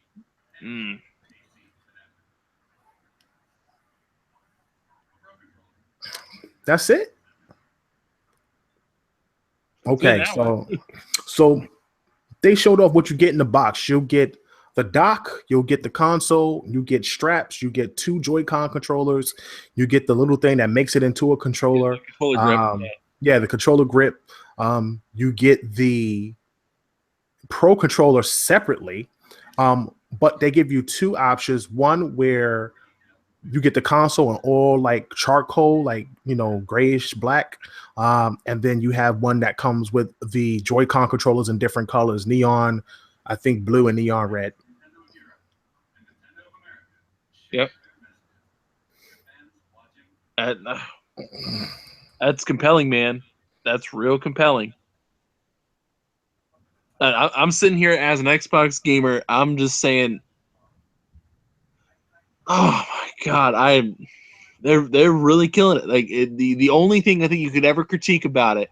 That's it. Okay, so they showed off what you get in the box. You'll get the dock, you'll get the console, you get straps, you get 2 Joy-Con controllers, you get the little thing that makes it into a controller. The controller grip. You get the Pro controller separately, but they give you 2 options. One where you get the console in all like charcoal, like grayish black, and then you have one that comes with the Joy-Con controllers in different colors: neon, I think blue, and neon red. Yep. That's compelling, man. That's real compelling. I'm sitting here as an Xbox gamer. I'm just saying, oh my god, they're really killing it. Like the only thing I think you could ever critique about it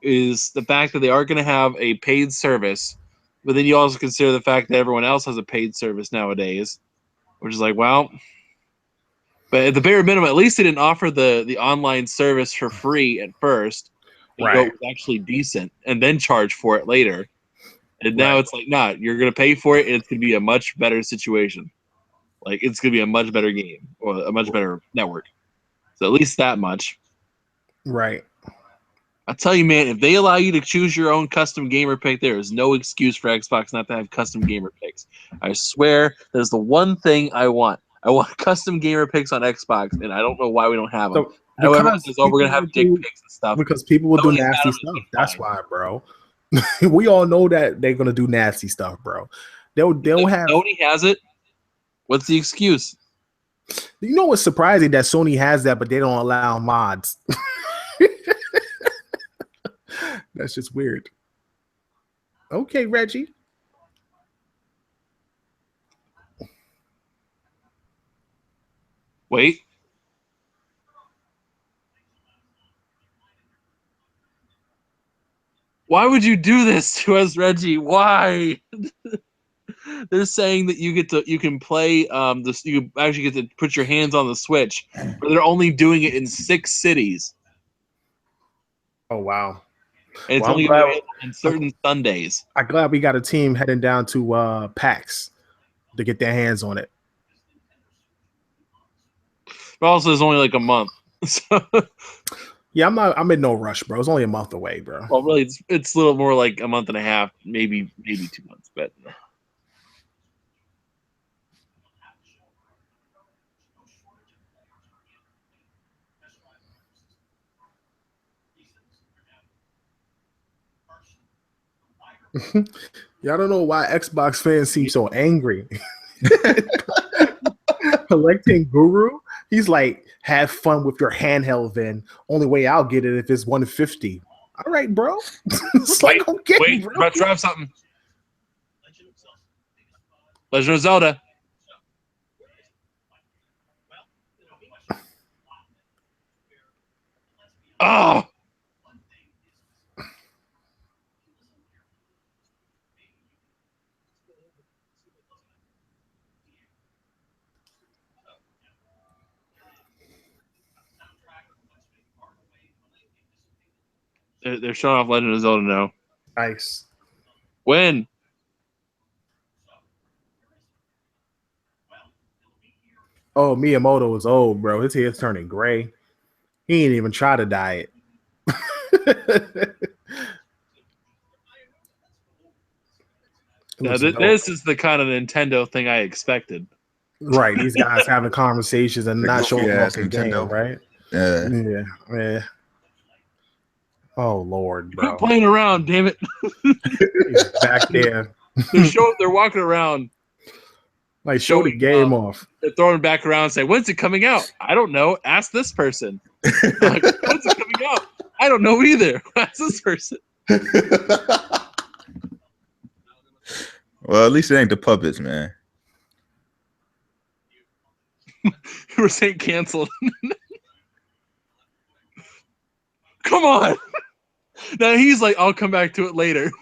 is the fact that they are going to have a paid service, but then you also consider the fact that everyone else has a paid service nowadays, which is like, well, but at the bare minimum, at least they didn't offer the online service for free at first. Right. It was actually decent, and then charge for it later. And now it's like, nah, you're going to pay for it, and it's going to be a much better situation. Like, it's going to be a much better game or a much better network. So at least that much. Right. I tell you, man, if they allow you to choose your own custom gamer pick, there is no excuse for Xbox not to have custom gamer picks. I swear, that is the one thing I want. I want custom gamer picks on Xbox, and I don't know why we don't have them. However, we're going to have dick pics and stuff. Because people will do nasty stuff. That's why, bro. We all know that they're going to do nasty stuff, bro. They'll have. Sony has it. What's the excuse? You know what's surprising? That Sony has that, but they don't allow mods. That's just weird. Okay, Reggie. Wait. Why would you do this to us, Reggie? Why? They're saying that you can play this. You actually get to put your hands on the Switch, but they're only doing it in 6 cities. Oh wow! And it's only available on certain Sundays. I'm glad we got a team heading down to PAX to get their hands on it. But also, it's only like a month. So. Yeah, I'm in no rush, bro. It's only a month away, bro. Well, really, it's a little more like a month and a half, maybe 2 months, but. Yeah, I don't know why Xbox fans seem so angry. Collecting Guru, he's like, have fun with your handheld. Then only way I'll get it if it's 150. All right, bro. It's like, okay, wait, bro. About to drop something. Legend of Zelda. Oh. They're showing off Legend of Zelda now. Nice. When? Oh, Miyamoto is old, bro. His hair's turning gray. He ain't even try to dye it. looks this is the kind of Nintendo thing I expected. Right, these guys having conversations and not showing off their game, right? Yeah. Yeah. Oh Lord, bro. Quit playing around, damn it. He's back there. They're walking around. Like, show the game off. They're throwing back around and say, when's it coming out? I don't know. Ask this person. Like, when's it coming out? I don't know either. Ask this person. Well, at least it ain't the puppets, man. We're saying canceled. Come on. Now he's like, I'll come back to it later.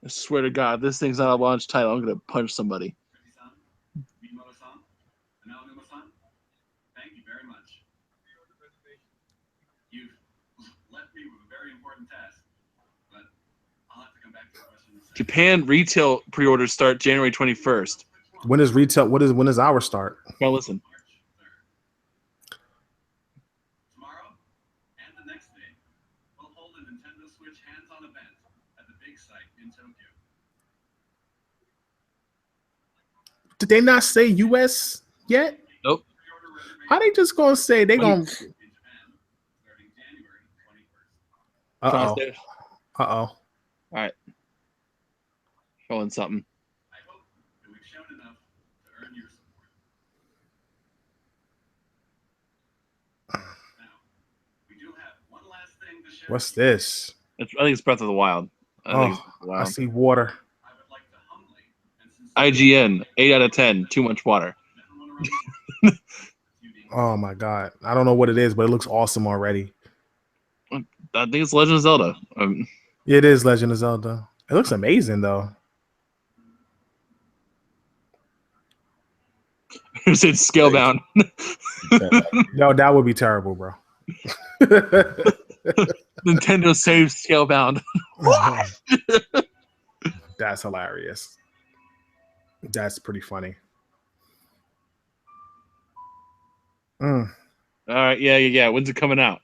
I swear to God, this thing's not a launch title. I'm going to punch somebody. Thank you very much. You've left me with a very important task, but I'll have to come back to the question in a second. Japan retail pre-orders start January 21st. When is retail? When is our start? Now listen. Tomorrow and the next day, we'll hold a Nintendo Switch hands-on event at the big site in Tokyo. Did they not say U.S. yet? Nope. How they just gonna say they gonna? In Japan, starting January 21st. Uh-oh. All right. Showing something. I hope that we've shown enough to earn your support. Now, we do have one last thing to share. What's this? I think it's Breath of the Wild. I see water. I would like to humbly and sincerely IGN, 8 out of 10. Too much water. Oh my God, I don't know what it is, but it looks awesome already. I think it's Legend of Zelda. It is Legend of Zelda. It looks amazing though. It's Scalebound. No, that would be terrible, bro. Nintendo saves Scalebound. That's hilarious. That's pretty funny. All right, yeah. When's it coming out?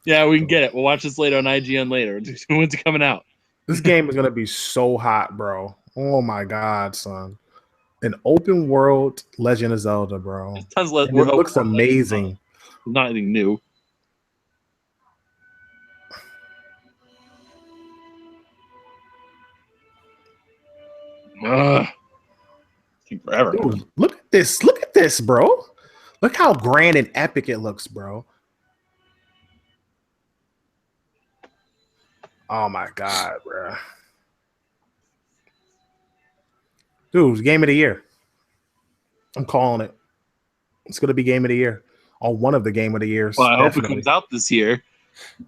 Yeah, we can get it. We'll watch this later on IGN later. When's it coming out? This game is gonna be so hot, bro. Oh my God, son. An open world Legend of Zelda, bro. Tons And it looks amazing. Not anything new. Take forever. Dude, look at this. Look at this, bro. Look how grand and epic it looks, bro. Oh my God, bro. Dude, game of the year. I'm calling it. It's gonna be game of the year. Or one of the game of the years. Well, I hope it definitely. comes out this year.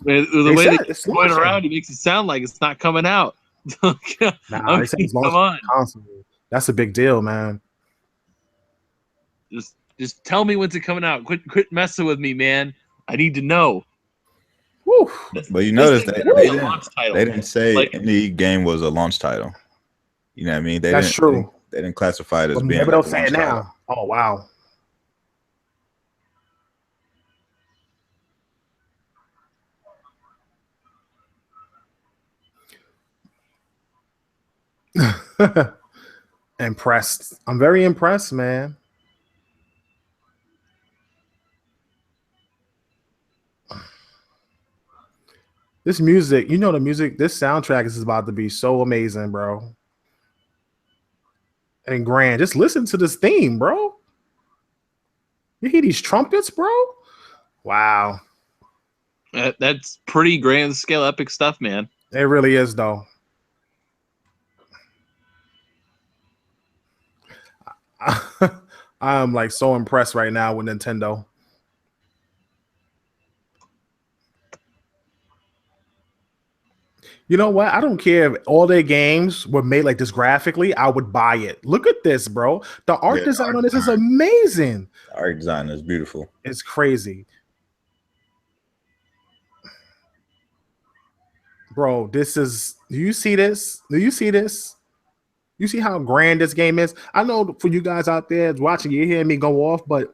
The They way said that it's it's going launching. around, it makes it sound like it's not coming out. Nah, I'm they said like, it's come launching on. constantly. That's a big deal, man. Just tell me when's it coming out. Quit messing with me, man. I need to know. Woo. But you notice This that thing they is a launch title. didn't say Like- any game was a launch title. You know what I mean? That's true. They didn't classify it as But being maybe like they'll a say launch it title. now. Oh wow. Impressed. I'm very impressed, man. This music, you know, the music, this soundtrack is about to be so amazing, bro. And grand. Just listen to this theme, bro. You hear these trumpets, bro? Wow. That's pretty grand scale epic stuff, man. It really is, though. I'm like so impressed right now with Nintendo. You know what? I don't care if all their games were made like this graphically. I would buy it. Look at this, bro. The art Yeah, design art on this is design. amazing. Art design is beautiful. It's crazy. Bro, this is, do you see this? Do you see this? You see how grand this game is? I know for you guys out there watching, you hear me go off, but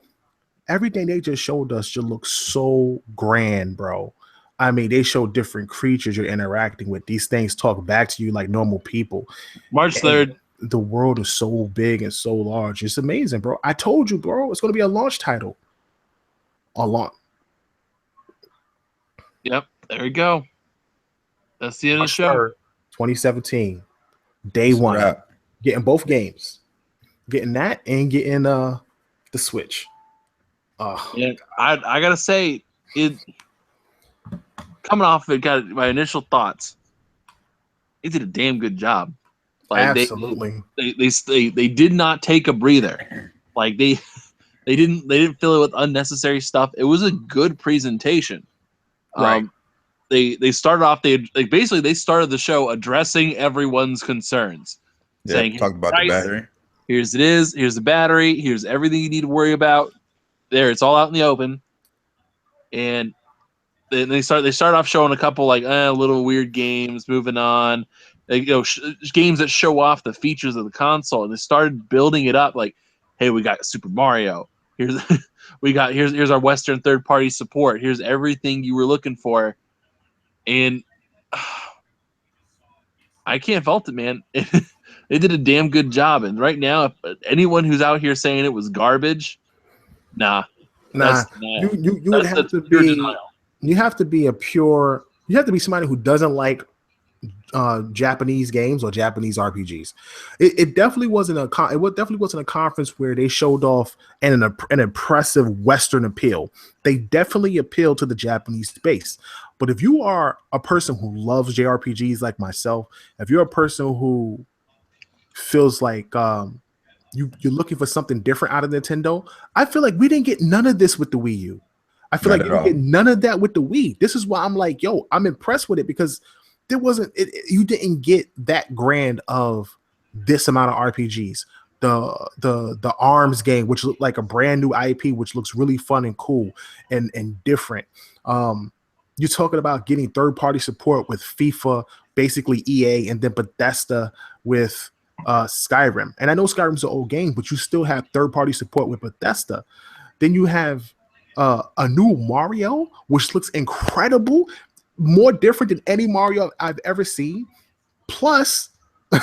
everything they just showed us just looks so grand, bro. I mean, they show different creatures you're interacting with. These things talk back to you like normal people. March And 3rd. the world is so big and so large. It's amazing, bro. I told you, bro, it's going to be a launch title. A launch. Yep, there we go. That's the end of the March show. 3rd, 2017. Day It's a one. wrap. Getting both games. Getting that and getting the Switch. Yeah, I gotta say, it coming off of it, got my initial thoughts. It did a damn good job. Like Absolutely. they did not take a breather. Like they didn't fill it with unnecessary stuff. It was a good presentation. Right. They started off. They started the show addressing everyone's concerns, saying, Talked about "Guys, the battery. Here's the battery. Here's everything you need to worry about. There, it's all out in the open." And then they start off showing a couple like little weird games. Moving on, games that show off the features of the console, and they started building it up. Like, hey, we got Super Mario. Here's here's our Western third party support. Here's everything you were looking for, and I can't fault it, man. They did a damn good job. And right now, if anyone who's out here saying it was garbage, nah. Nah, That's you would have to pure be denial. you have to be somebody who doesn't like Japanese games or Japanese RPGs. It definitely wasn't a conference where they showed off an impressive Western appeal. They definitely appeal to the Japanese space. But if you are a person who loves JRPGs like myself, if you're a person who feels like you're looking for something different out of Nintendo, I feel like we didn't get none of this with the Wii U. I feel Not like at you didn't all. get none of that with the Wii. This is why I'm like, yo, I'm impressed with it because you didn't get that grand of this amount of RPGs. The Arms game, which looked like a brand new IP, which looks really fun and cool and different. You're talking about getting third-party support with FIFA, basically EA, and then Bethesda with Skyrim. And I know Skyrim's an old game, but you still have third-party support with Bethesda. Then you have a new Mario, which looks incredible, more different than any Mario I've ever seen. Plus, you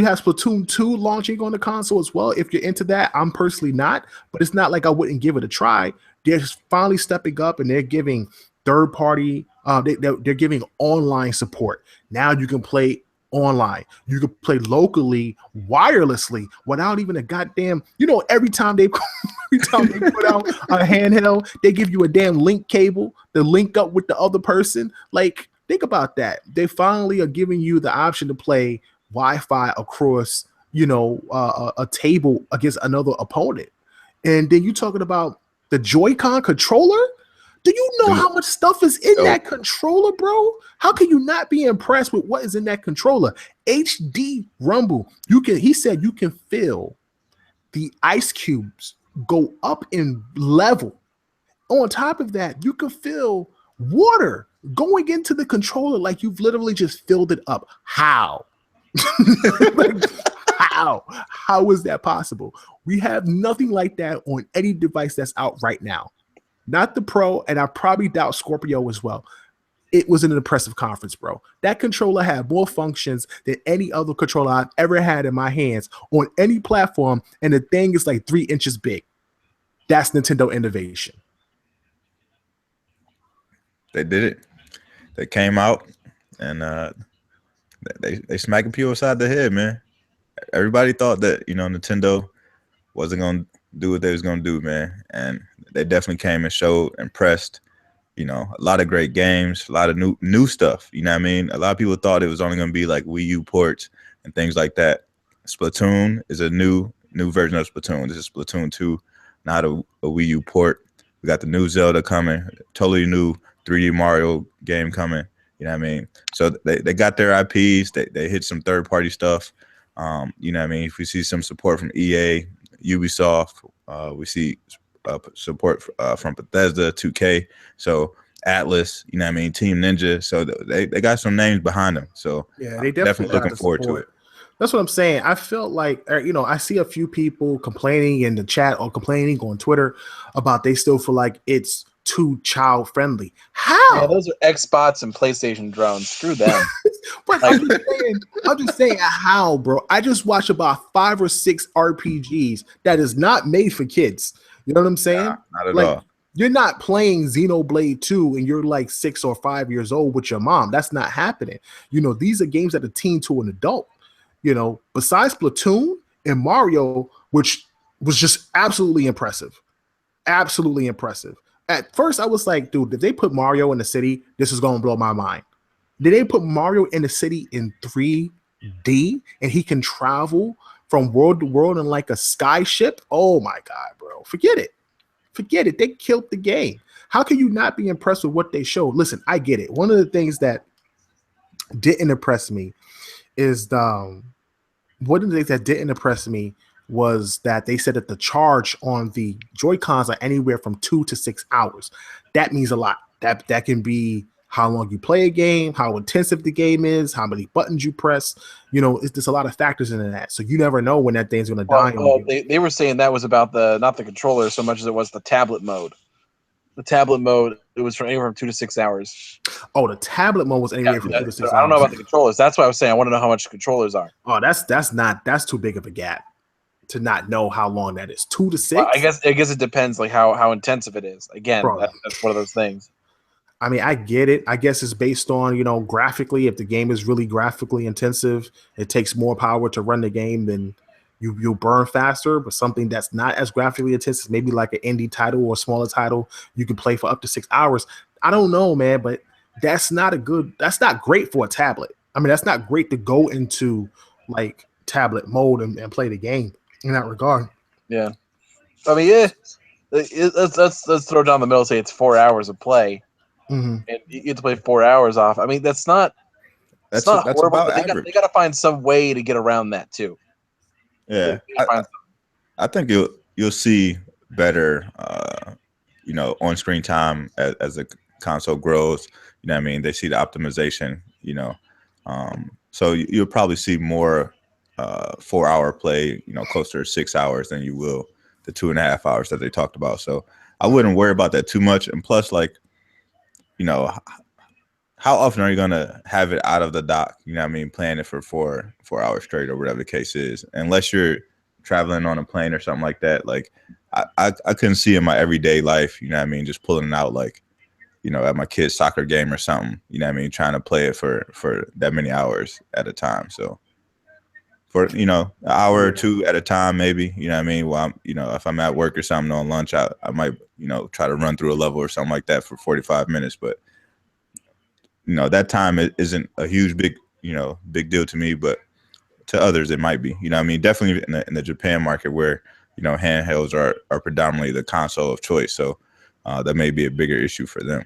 have Splatoon 2 launching on the console as well. If you're into that, I'm personally not, but it's not like I wouldn't give it a try. They're finally stepping up and they're giving third party, they're giving online support. Now you can play online. You can play locally, wirelessly, without even a goddamn, every time they put out a handheld, they give you a damn link cable to link up with the other person. Like, think about that. They finally are giving you the option to play Wi-Fi across, a table against another opponent. And then you're talking about the Joy-Con controller. Do you know how much stuff is in that controller, bro? How can you not be impressed with what is in that controller? HD Rumble. He said you can feel the ice cubes go up in level. On top of that, you can feel water going into the controller like you've literally just filled it up. How? Like, how? How is that possible? We have nothing like that on any device that's out right now. Not the Pro, and I probably doubt Scorpio as well. It was an impressive conference, bro. That controller had more functions than any other controller I've ever had in my hands on any platform, and the thing is like 3 inches big. That's Nintendo innovation. They did it. They came out and they smacking people upside the head, man. Everybody thought that Nintendo wasn't gonna do what they was gonna do, man, and they definitely came and showed, impressed. A lot of great games, a lot of new stuff. You know what I mean? A lot of people thought it was only gonna be like Wii U ports and things like that. Splatoon is a new version of Splatoon. This is Splatoon 2, not a Wii U port. We got the new Zelda coming, totally new 3D Mario game coming. You know what I mean? So they got their IPs. They hit some third party stuff. You know what I mean? If we see some support from EA, Ubisoft, we see support from Bethesda, 2K, so Atlas, you know what I mean, Team Ninja. So they got some names behind them. So yeah, they definitely got looking the forward to support. it. That's what I'm saying. I felt like, I see a few people complaining in the chat or complaining on Twitter about they still feel like it's too child friendly. Man, How? those are Xbox and PlayStation drones. Screw them. But Like, I'm just saying how, bro. I just watched about 5 or 6 RPGs that is not made for kids. You know what I'm saying? Not at Like, all. you're not playing Xenoblade 2 and you're like 6 or 5 years old with your mom. That's not happening. These are games that a teen to an adult. Besides Splatoon and Mario, which was just absolutely impressive. Absolutely impressive. At first, I was like, dude, if they put Mario in the city, this is going to blow my mind. Did they put Mario in the city in 3D and he can travel from world to world in like a skyship? Oh my God, bro. Forget it. Forget it. They killed the game. How can you not be impressed with what they showed? Listen, I get it. One of the things that didn't impress me is one of the things that didn't impress me was that they said that the charge on the Joy Cons are anywhere from 2 to 6 hours. That means a lot. That can be how long you play a game, how intensive the game is, how many buttons you press. There's a lot of factors into that. So you never know when that thing's going to die on you. they were saying that was about not the controller so much as it was the tablet mode. The tablet mode, it was from anywhere from 2 to 6 hours. Oh, the tablet mode was anywhere from 2 to 6 I don't know hours. about the controllers. That's why I was saying I want to know how much the controllers are. Oh, that's too big of a gap to not know how long that is. 2 to 6. Well, I guess it depends like how intensive it is. Again, Bro. that's one of those things. I mean, I get it. I guess it's based on, graphically. If the game is really graphically intensive, it takes more power to run the game, then you'll burn faster. But something that's not as graphically intensive, maybe like an indie title or a smaller title, you can play for up to 6 hours. I don't know, man, but that's not great for a tablet. I mean, that's not great to go into like tablet mode and play the game in that regard. Yeah. I mean, let's throw down the middle and say it's 4 hours of play. Mm-hmm. And you get to play 4 hours off. I mean, that's not horrible, about but average. they got to find some way to get around that too. Yeah, I think you'll see better, on-screen time as the console grows. You know what I mean? They see the optimization. So you'll probably see more 4-hour play. Closer to 6 hours than you will the 2.5 hours that they talked about. So I wouldn't worry about that too much. And plus, like, how often are you gonna have it out of the dock? You know what I mean, playing it for 4 hours straight or whatever the case is. Unless you're traveling on a plane or something like that. Like I couldn't see in my everyday life, you know what I mean, just pulling it out like, at my kid's soccer game or something, you know what I mean, trying to play it for that many hours at a time. So for an hour or two at a time, maybe, you know what I mean? Well, if I'm at work or something on lunch, I might, try to run through a level or something like that for 45 minutes. But that time isn't a huge big deal to me, but to others it might be. You know what I mean? Definitely in the Japan market where handhelds are predominantly the console of choice. So that may be a bigger issue for them.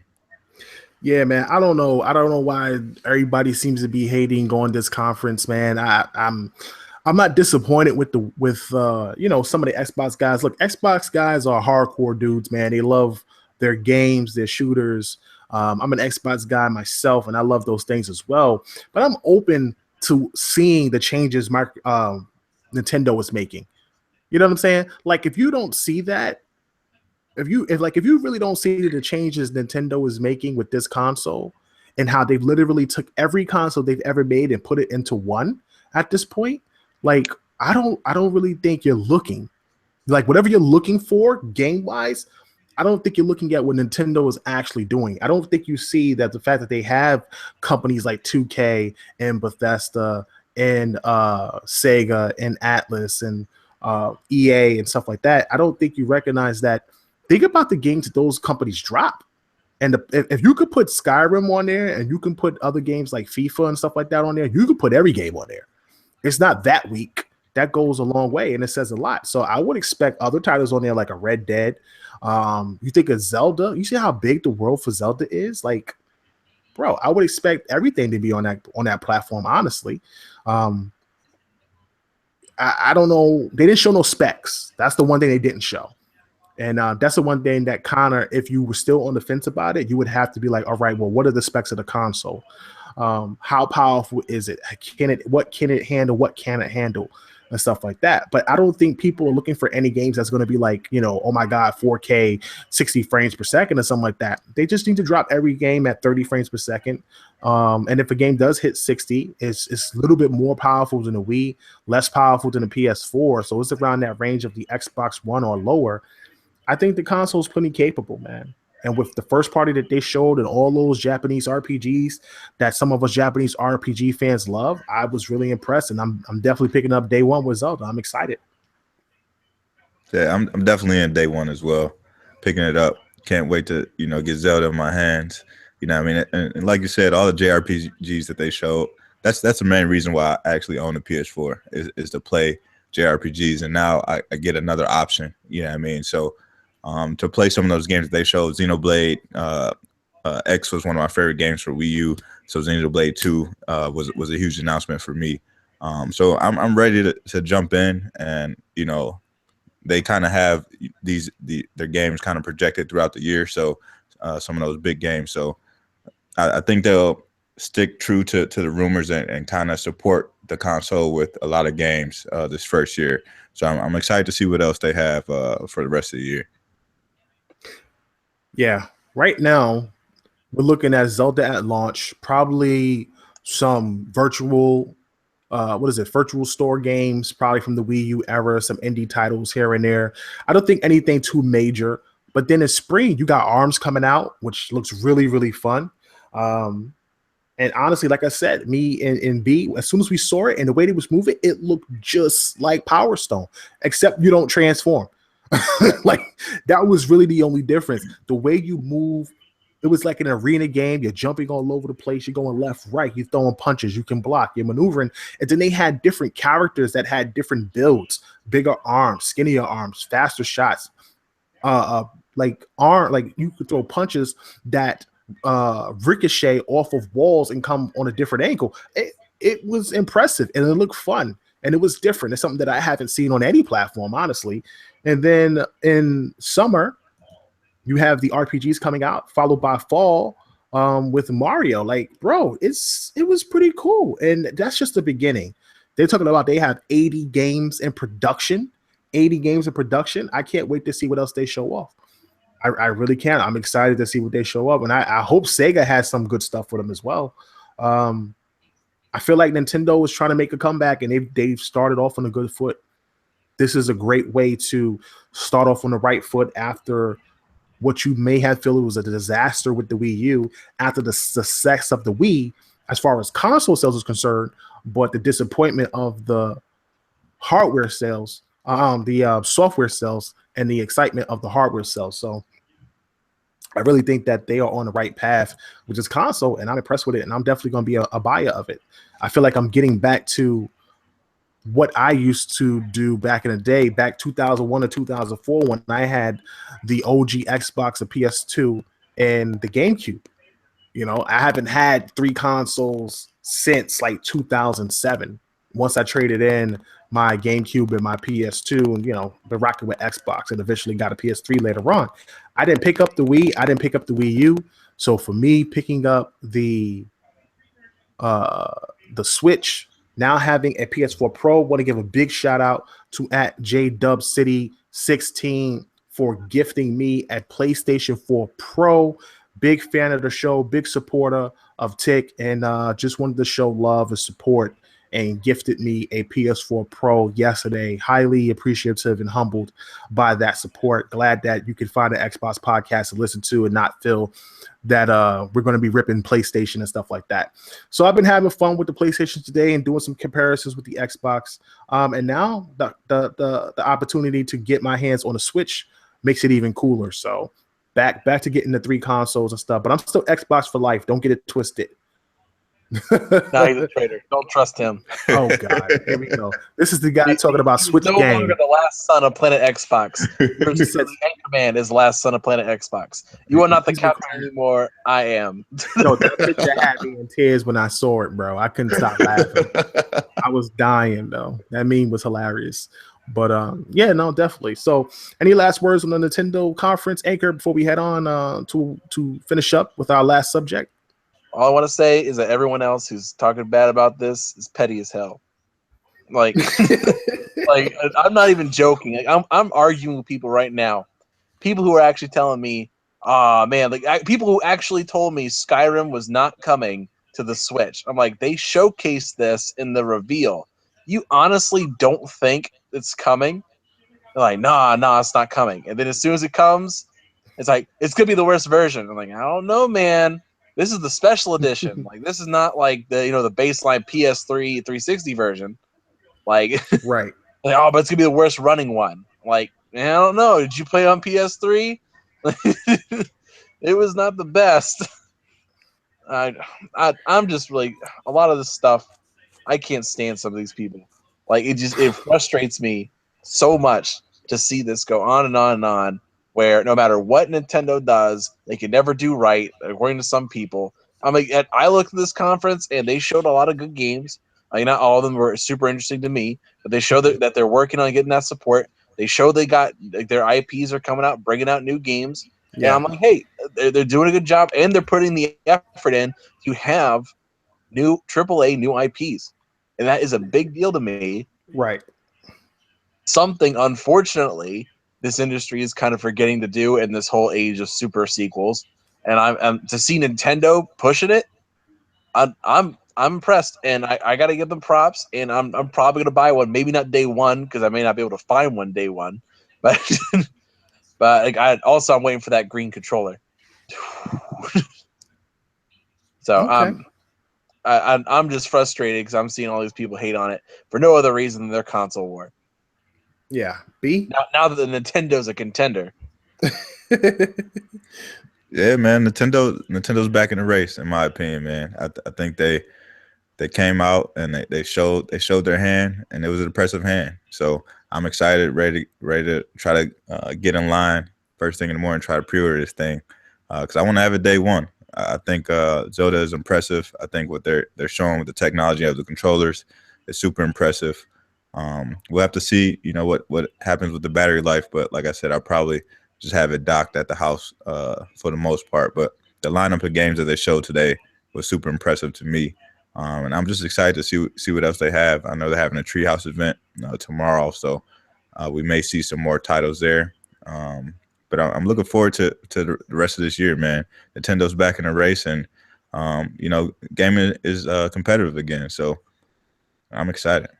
Yeah, man. I don't know why everybody seems to be hating on this conference, man. I'm not disappointed with some of the Xbox guys. Look, Xbox guys are hardcore dudes, man. They love their games, their shooters. I'm an Xbox guy myself, and I love those things as well. But I'm open to seeing the changes Nintendo is making. You know what I'm saying? Like, if you don't see that, if you really don't see the changes Nintendo is making with this console and how they've literally took every console they've ever made and put it into one at this point, like, I don't really think you're looking like whatever you're looking for game wise. I don't think you're looking at what Nintendo is actually doing. I don't think you see that the fact that they have companies like 2K and Bethesda and Sega and Atlas and EA and stuff like that. I don't think you recognize that. Think about the games that those companies drop. And if you could put Skyrim on there and you can put other games like FIFA and stuff like that on there, you could put every game on there. It's not that weak. That goes a long way, and it says a lot. So I would expect other titles on there like a Red Dead. You think of Zelda? You see how big the world for Zelda is? Like, bro, I would expect everything to be on that platform. Honestly, I don't know. They didn't show no specs. That's the one thing they didn't show. And that's the one thing that Connor, if you were still on the fence about it, you would have to be like, all right, well, what are the specs of the console? How powerful is it? What can it handle? What can it handle? And stuff like that. But I don't think people are looking for any games that's going to be like, oh my God, 4K, 60 frames per second or something like that. They just need to drop every game at 30 frames per second. And if a game does hit 60, it's a little bit more powerful than the Wii, less powerful than the PS4. So it's around that range of the Xbox One or lower. I think the console is plenty capable, man. And with the first party that they showed and all those Japanese RPGs that some of us Japanese RPG fans love, I was really impressed. And I'm definitely picking up day one with Zelda. I'm excited. Yeah, I'm definitely in day one as well, picking it up. Can't wait to get Zelda in my hands. You know what I mean? And like you said, all the JRPGs that they showed, that's the main reason why I actually own a PS4 is to play JRPGs. And now I get another option. You know what I mean? So to play some of those games that they showed, Xenoblade X was one of my favorite games for Wii U. So Xenoblade 2 was a huge announcement for me. So I'm ready to jump in, and they kind of have their games kind of projected throughout the year. So some of those big games. So I think they'll stick true to the rumors and kind of support the console with a lot of games this first year. So I'm excited to see what else they have for the rest of the year. Yeah, right now we're looking at Zelda at launch, probably some virtual virtual store games, probably from the Wii U era, some indie titles here and there. I don't think anything too major. But then in spring, you got ARMS coming out, which looks really, really fun. And honestly, like I said, me and B, as soon as we saw it and the way it was moving, it looked just like Power Stone, except you don't transform. Like that was really the only difference. The way you move, it was like an arena game. You're jumping all over the place. You're going left, right. You're throwing punches. You can block. You're maneuvering. And then they had different characters that had different builds, bigger arms, skinnier arms, faster shots. Like you could throw punches that ricochet off of walls and come on a different angle. It was impressive and it looked fun and it was different. It's something that I haven't seen on any platform, honestly. And then in summer, you have the RPGs coming out, followed by fall with Mario. Like, bro, it was pretty cool. And that's just the beginning. They're talking about they have 80 games in production. 80 games in production. I can't wait to see what else they show off. I really can. I'm excited to see what they show up. And I hope Sega has some good stuff for them as well. I feel like Nintendo was trying to make a comeback and they've started off on a good foot. This is a great way to start off on the right foot after what you may have felt it was a disaster with the Wii U, after the success of the Wii as far as console sales is concerned, but the disappointment of the hardware sales, the software sales, and the excitement of the hardware sales. So I really think that they are on the right path with this console, and I'm impressed with it, and I'm definitely going to be a buyer of it. I feel like I'm getting back to what I used to do back in the day, back 2001 to 2004, when I had the OG Xbox, a PS2, and the GameCube. I haven't had three consoles since like 2007. Once I traded in my GameCube and my PS2 and, been rocking with Xbox and eventually got a PS3 later on. I didn't pick up the Wii. I didn't pick up the Wii U. So for me, picking up the Switch, now having a PS4 Pro, want to give a big shout out to @JDubCity16 for gifting me a PlayStation 4 Pro. Big fan of the show, big supporter of Tick, and just wanted to show love and support, and gifted me a PS4 Pro yesterday. Highly appreciative and humbled by that support. Glad that you can find an Xbox podcast to listen to and not feel that we're going to be ripping PlayStation and stuff like that. So I've been having fun with the PlayStation today and doing some comparisons with the Xbox. And now the opportunity to get my hands on a Switch makes it even cooler. So back to getting the three consoles and stuff. But I'm still Xbox for life. Don't get it twisted. No, he's a traitor. Don't trust him. Oh God, here we go. This is the guy talking about Switch no game. longer the last son of Planet Xbox. The Anchorman is last son of Planet Xbox. You are not the captain anymore. I am. No, that picture had me in tears when I saw it, bro. I couldn't stop laughing. I was dying though. That meme was hilarious. But yeah, no, definitely. So, any last words on the Nintendo conference, Anchor, before we head on to finish up with our last subject? All I want to say is that everyone else who's talking bad about this is petty as hell. Like, like I'm not even joking. Like, I'm arguing with people right now. People who are actually telling me, "Ah, man!" Like people who actually told me Skyrim was not coming to the Switch. I'm like, they showcased this in the reveal. You honestly don't think it's coming? They're like, nah, it's not coming. And then as soon as it comes, it's like it's gonna be the worst version. I'm like, I don't know, man. This is the special edition. Like, this is not like the baseline PS3 360 version. Like, Right. like, oh, but it's gonna be the worst running one. Like, I don't know. Did you play on PS3? It was not the best. I'm just really a lot of this stuff. I can't stand some of these people. Like, it frustrates me so much to see this go on and on and on. Where no matter what Nintendo does, they can never do right, according to some people. I'm like, I looked at this conference and they showed a lot of good games. Not all of them were super interesting to me, but they show that they're working on getting that support. They show they got like, their IPs are coming out, bringing out new games, and Yeah. I'm like, hey, they're doing a good job, and they're putting the effort in to have new AAA new IPs, and that is a big deal to me. Right. Something, unfortunately, this industry is kind of forgetting to do in this whole age of super sequels. And I'm to see Nintendo pushing it. I'm impressed, and I got to give them props. And I'm probably gonna buy one, maybe not day one because I may not be able to find one day one, but but like, I'm waiting for that green controller. So Okay. I'm just frustrated because I'm seeing all these people hate on it for no other reason than their console war. Yeah. B. Now that the Nintendo's a contender. Yeah, man. Nintendo's back in the race, in my opinion, man. I think they came out and they showed their hand, and it was an impressive hand. So I'm excited, ready to try to get in line first thing in the morning, try to pre-order this thing because I want to have it day one. I think Zelda is impressive. I think what they're showing with the technology of the controllers is super impressive. We'll have to see, what happens with the battery life. But like I said, I'll probably just have it docked at the house for the most part. But the lineup of games that they showed today was super impressive to me. And I'm just excited to see what else they have. I know they're having a Treehouse event tomorrow, so we may see some more titles there. But I'm looking forward to the rest of this year, man. Nintendo's back in the race, and gaming is competitive again. So I'm excited.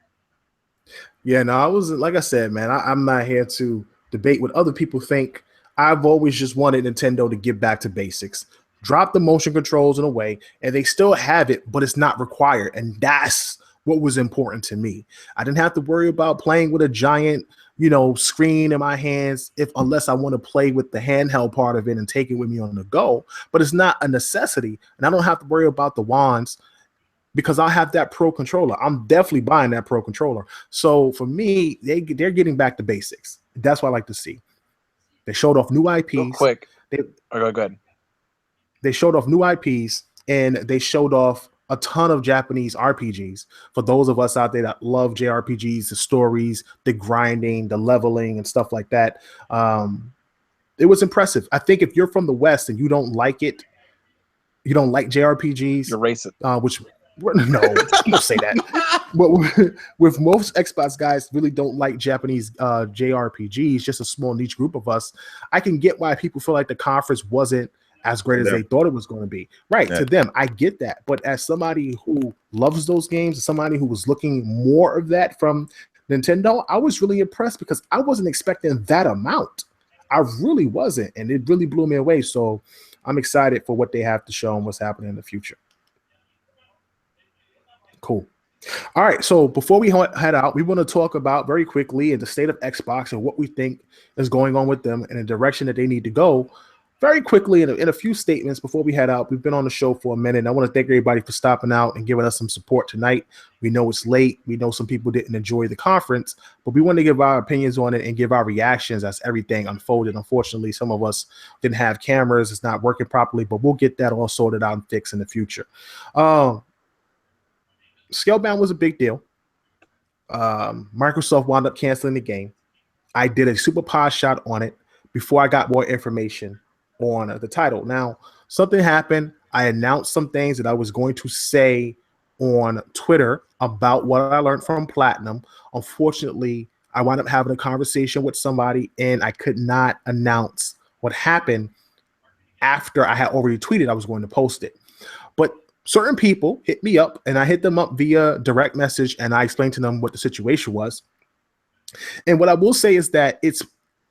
Yeah, no, I was like I said, man, I'm not here to debate what other people think. I've always just wanted Nintendo to get back to basics, drop the motion controls in a way, and they still have it, but it's not required. And that's what was important to me. I didn't have to worry about playing with a giant, screen in my hands unless I want to play with the handheld part of it and take it with me on the go. But it's not a necessity, and I don't have to worry about the wands because I have that pro controller. I'm definitely buying that pro controller. So for me, they're getting back to basics. That's what I like to see. They showed off new IPs. Real quick. They, go ahead. They showed off new IPs, and they showed off a ton of Japanese RPGs. For those of us out there that love JRPGs, the stories, the grinding, the leveling, and stuff like that, it was impressive. I think if you're from the West and you don't like it, you don't like JRPGs, You're racist. Which no, don't say that. But with most Xbox guys really don't like Japanese JRPGs, just a small niche group of us, I can get why people feel like the conference wasn't as great as they thought it was going to be. Right, to them, I get that. But as somebody who loves those games, as somebody who was looking more of that from Nintendo, I was really impressed because I wasn't expecting that amount. I really wasn't, and it really blew me away. So I'm excited for what they have to show and what's happening in the future. Cool. All right, so before we head out, we want to talk about very quickly the state of Xbox and what we think is going on with them and the direction that they need to go. Very quickly, in a few statements before we head out, we've been on the show for a minute. And I want to thank everybody for stopping out and giving us some support tonight. We know it's late. We know some people didn't enjoy the conference, but we want to give our opinions on it and give our reactions as everything unfolded. Unfortunately, some of us didn't have cameras. It's not working properly, but we'll get that all sorted out and fixed in the future. Scalebound was a big deal. Microsoft wound up canceling the game. I did a super pod shot on it before I got more information on the title. Now, something happened. I announced some things that I was going to say on Twitter about what I learned from Platinum. Unfortunately, I wound up having a conversation with somebody and I could not announce what happened after I had already tweeted I was going to post it. But certain people hit me up and I hit them up via direct message and I explained to them what the situation was. And what I will say is that it's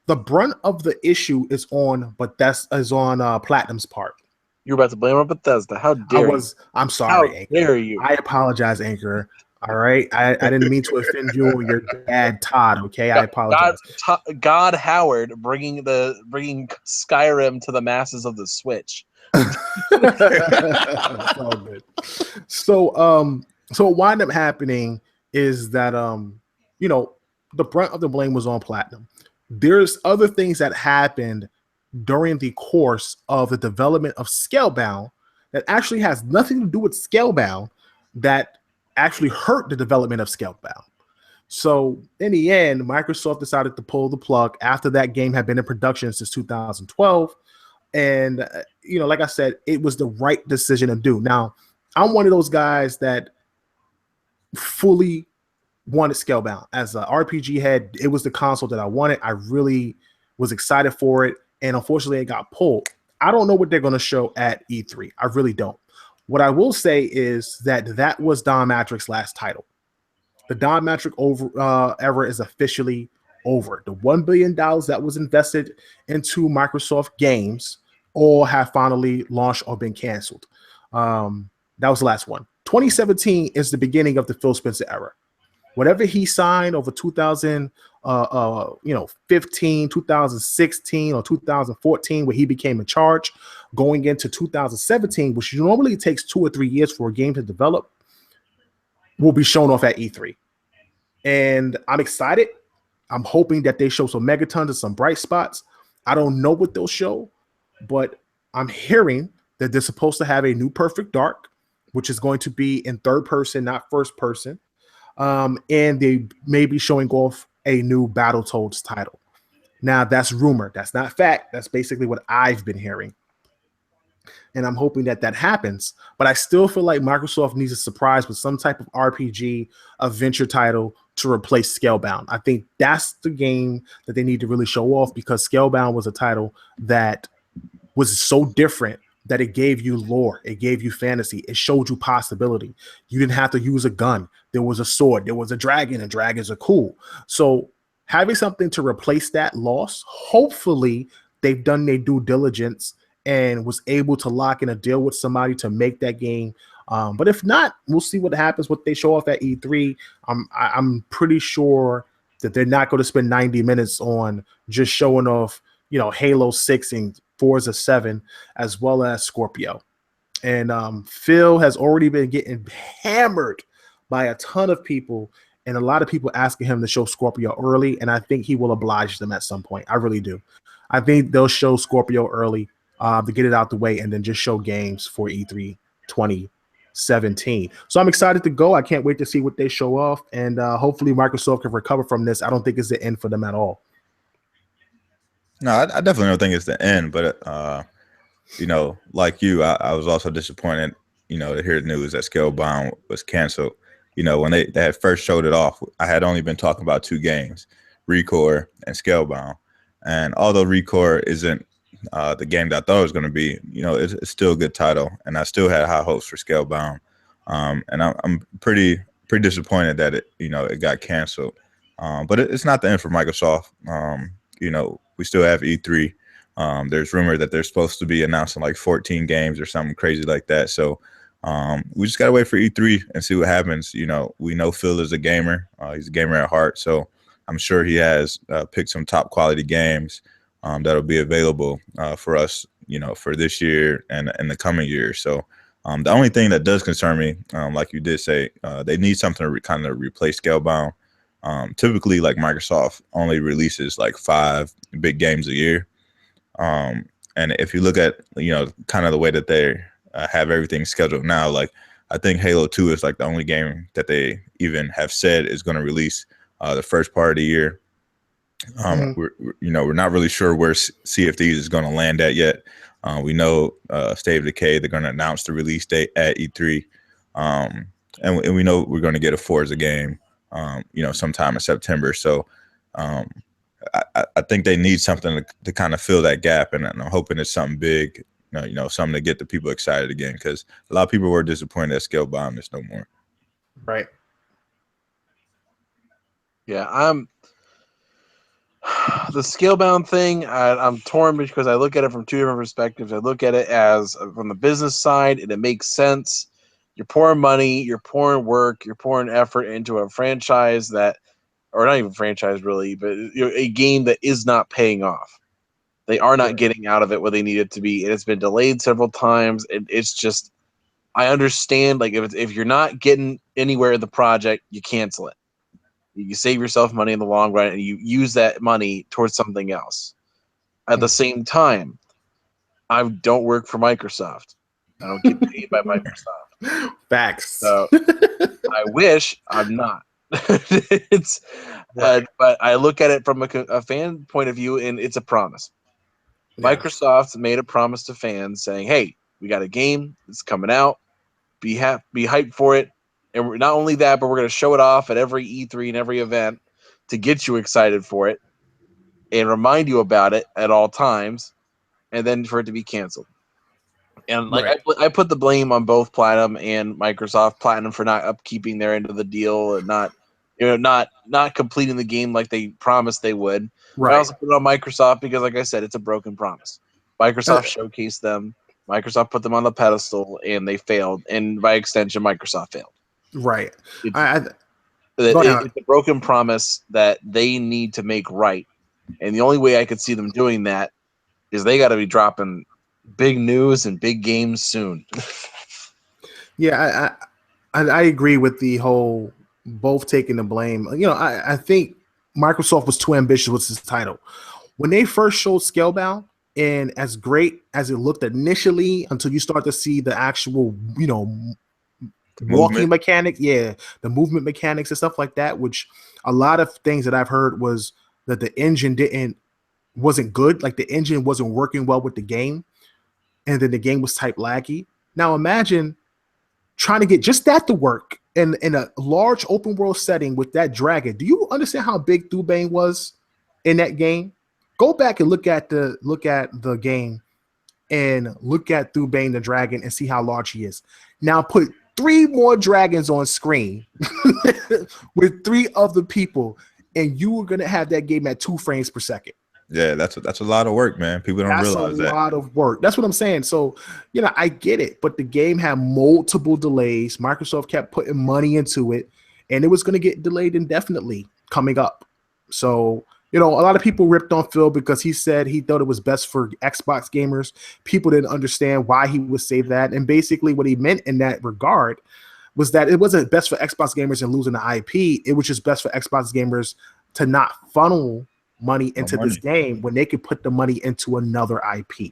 the brunt of the issue is on, but that's is on Platinum's part. You're about to blame on Bethesda. How dare you? I'm How sorry, Anchor. dare you? I apologize, Anchor. All right. I didn't mean to offend you or your dad, Todd. Okay. I apologize. God Howard bringing Skyrim to the masses of the Switch. It's all good. So what wound up happening is that the brunt of the blame was on Platinum. There's other things that happened during the course of the development of Scalebound that actually has nothing to do with Scalebound that actually hurt the development of Scalebound. So in the end, Microsoft decided to pull the plug after that game had been in production since 2012. And, like I said, it was the right decision to do. Now, I'm one of those guys that fully wanted Scalebound. As an RPG head, it was the console that I wanted. I really was excited for it. And unfortunately, it got pulled. I don't know what they're going to show at E3. I really don't. What I will say is that was Don Matrix's last title. The Don Matrix era is officially over. The $1 billion that was invested into Microsoft games all have finally launched or been canceled. That was the last one. 2017 is the beginning of the Phil Spencer era. Whatever he signed over 2015, 2016, or 2014, where he became in charge, going into 2017, which normally takes 2 or 3 years for a game to develop, will be shown off at E3. And I'm excited. I'm hoping that they show some megatons and some bright spots. I don't know what they'll show, but I'm hearing that they're supposed to have a new Perfect Dark, which is going to be in third person, not first person. And they may be showing off a new Battletoads title. Now, that's rumor. That's not fact. That's basically what I've been hearing. And I'm hoping that happens. But I still feel like Microsoft needs a surprise with some type of RPG adventure title to replace Scalebound. I think that's the game that they need to really show off, because Scalebound was a title that was so different that it gave you lore, it gave you fantasy, it showed you possibility. You didn't have to use a gun. There was a sword, there was a dragon, and dragons are cool. So having something to replace that loss, hopefully they've done their due diligence and was able to lock in a deal with somebody to make that game. But if not, we'll see what happens, what they show off at E3. I'm pretty sure that they're not going to spend 90 minutes on just showing off, Halo 6 and Forza 7, as well as Scorpio. And Phil has already been getting hammered by a ton of people, and a lot of people asking him to show Scorpio early, and I think he will oblige them at some point. I really do. I think they'll show Scorpio early to get it out the way, and then just show games for E3 2017. So I'm excited to go. I can't wait to see what they show off, and hopefully Microsoft can recover from this. I don't think it's the end for them at all. No, I definitely don't think it's the end, but like you, I was also disappointed, to hear the news that Scalebound was canceled. When they had first showed it off, I had only been talking about 2 games, Recore and Scalebound. And although Recore isn't the game that I thought it was going to be, it's still a good title, and I still had high hopes for Scalebound. And I'm pretty disappointed that it got canceled. But it's not the end for Microsoft. We still have E3. There's rumor that they're supposed to be announcing like 14 games or something crazy like that. So we just got to wait for E3 and see what happens. We know Phil is a gamer. He's a gamer at heart. So I'm sure he has picked some top quality games that'll be available for us, for this year and the coming year. So the only thing that does concern me, like you did say, they need something to kind of replace Scalebound. Typically, like, Microsoft only releases like 5 big games a year. And if you look at, kind of the way that they have everything scheduled now, like, I think Halo 2 is like the only game that they even have said is going to release the first part of the year. We're not really sure where Sea of Thieves is going to land at yet. We know State of Decay, they're going to announce the release date at E3. And we know we're going to get a Forza game, sometime in September. So I think they need something to kind of fill that gap. And I'm hoping it's something big, something to get the people excited again, because a lot of people were disappointed that Scalebound is no more. Right. Yeah, the Scalebound thing, I'm torn because I look at it from two different perspectives. I look at it as from the business side, and it makes sense. You're pouring money, you're pouring work, you're pouring effort into a franchise that, or not even franchise really, but a game that is not paying off. They are not getting out of it what they need it to be, and it's been delayed several times. It's just, I understand, like, if you're not getting anywhere in the project, you cancel it. You save yourself money in the long run, and you use that money towards something else. At the same time, I don't work for Microsoft. I don't get paid by Microsoft. Facts. So I wish I'm not. It's, but I look at it from a fan point of view, and it's a promise. Yeah. Microsoft made a promise to fans saying, "Hey, we got a game. It's coming out. Be hyped for it." And we're, not only that, but we're going to show it off at every E3 and every event to get you excited for it and remind you about it at all times, and then for it to be canceled. And like I put the blame on both Platinum and Microsoft. Platinum for not upkeeping their end of the deal and not completing the game like they promised they would. Right. I also put it on Microsoft because, like I said, it's a broken promise. Microsoft showcased them. Microsoft put them on the pedestal, and they failed. And by extension, Microsoft failed. Right. It's a broken promise that they need to make right. And the only way I could see them doing that is they got to be dropping big news and big games soon. Yeah, I agree with the whole both taking the blame. I think Microsoft was too ambitious with this title. When they first showed Scalebound, and as great as it looked initially, until you start to see the actual, walking mechanic, the movement mechanics and stuff like that, which a lot of things that I've heard was that the engine wasn't good, like the engine wasn't working well with the game, and then the game was type laggy. Now imagine trying to get just that to work in a large open world setting with that dragon. Do you understand how big Dubane was in that game? Go back and look at the game and look at Dubane the dragon and see how large he is. Now put 3 more dragons on screen with 3 other people, and you are gonna have that game at 2 frames per second. Yeah, that's a lot of work, man. People don't realize that. That's a lot of work. That's what I'm saying. So, I get it, but the game had multiple delays. Microsoft kept putting money into it, and it was going to get delayed indefinitely coming up. So, a lot of people ripped on Phil because he said he thought it was best for Xbox gamers. People didn't understand why he would say that. And basically what he meant in that regard was that it wasn't best for Xbox gamers and losing the IP. It was just best for Xbox gamers to not funnel money into this game when they could put the money into another IP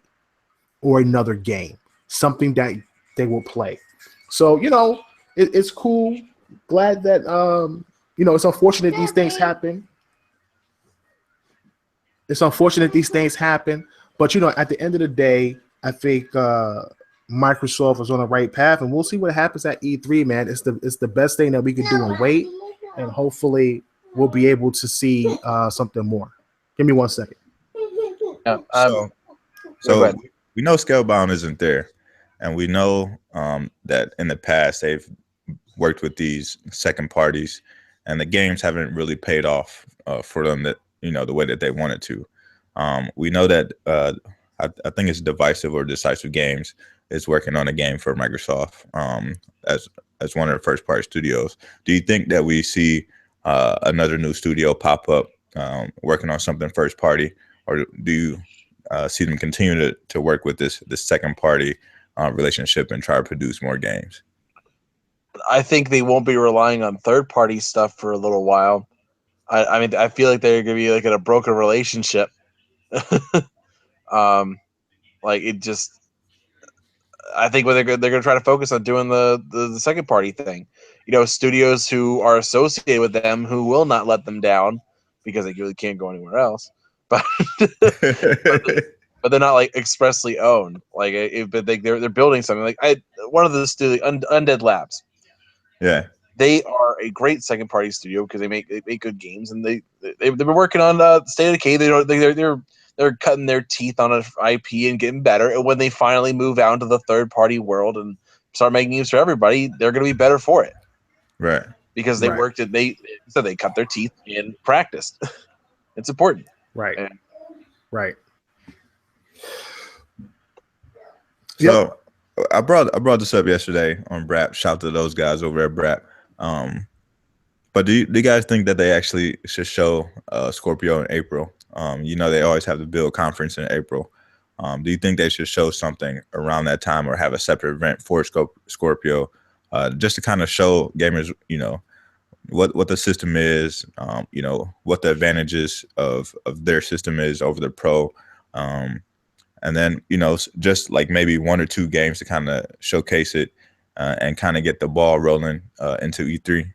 or another game, something that they will play. So, it's cool. Glad that, it's unfortunate these things happen. It's unfortunate these things happen, but at the end of the day, I think Microsoft is on the right path, and we'll see what happens at E3, man. It's the best thing that we can do and wait, and hopefully we'll be able to see something more. Give me 1 second. So we know Scalebound isn't there, and we know that in the past they've worked with these second parties, and the games haven't really paid off for them that the way that they wanted to. We know that I think it's Divisive or Decisive Games is working on a game for Microsoft as one of the first party studios. Do you think that we see another new studio pop up working on something first party, or do you see them continue to work with this second party relationship and try to produce more games? I think they won't be relying on third party stuff for a little while. I mean, I feel like they're going to be like in a broken relationship. Like it just, I think what they're going to try to focus on doing the second party thing. Studios who are associated with them who will not let them down because they really can't go anywhere else. But but they're not like expressly owned. Like, but they're building something. Like one of the studio, Undead Labs. Yeah. They are a great second party studio because they make good games, and they've been working on State of Decay. They're cutting their teeth on an IP and getting better. And when they finally move out into the third party world and start making games for everybody, they're going to be better for it. Right. Because they worked it. They cut their teeth and practiced. It's important. Right. And, right. So I brought this up yesterday on Brap. Shout out to those guys over at Brap. But do you guys think that they actually should show Scorpio in April? They always have the build conference in April. Do you think they should show something around that time or have a separate event for Scorpio just to kind of show gamers, what the system is, what the advantages of their system is over the Pro, and then just like maybe 1 or 2 games to kind of showcase it and kind of get the ball rolling into E3.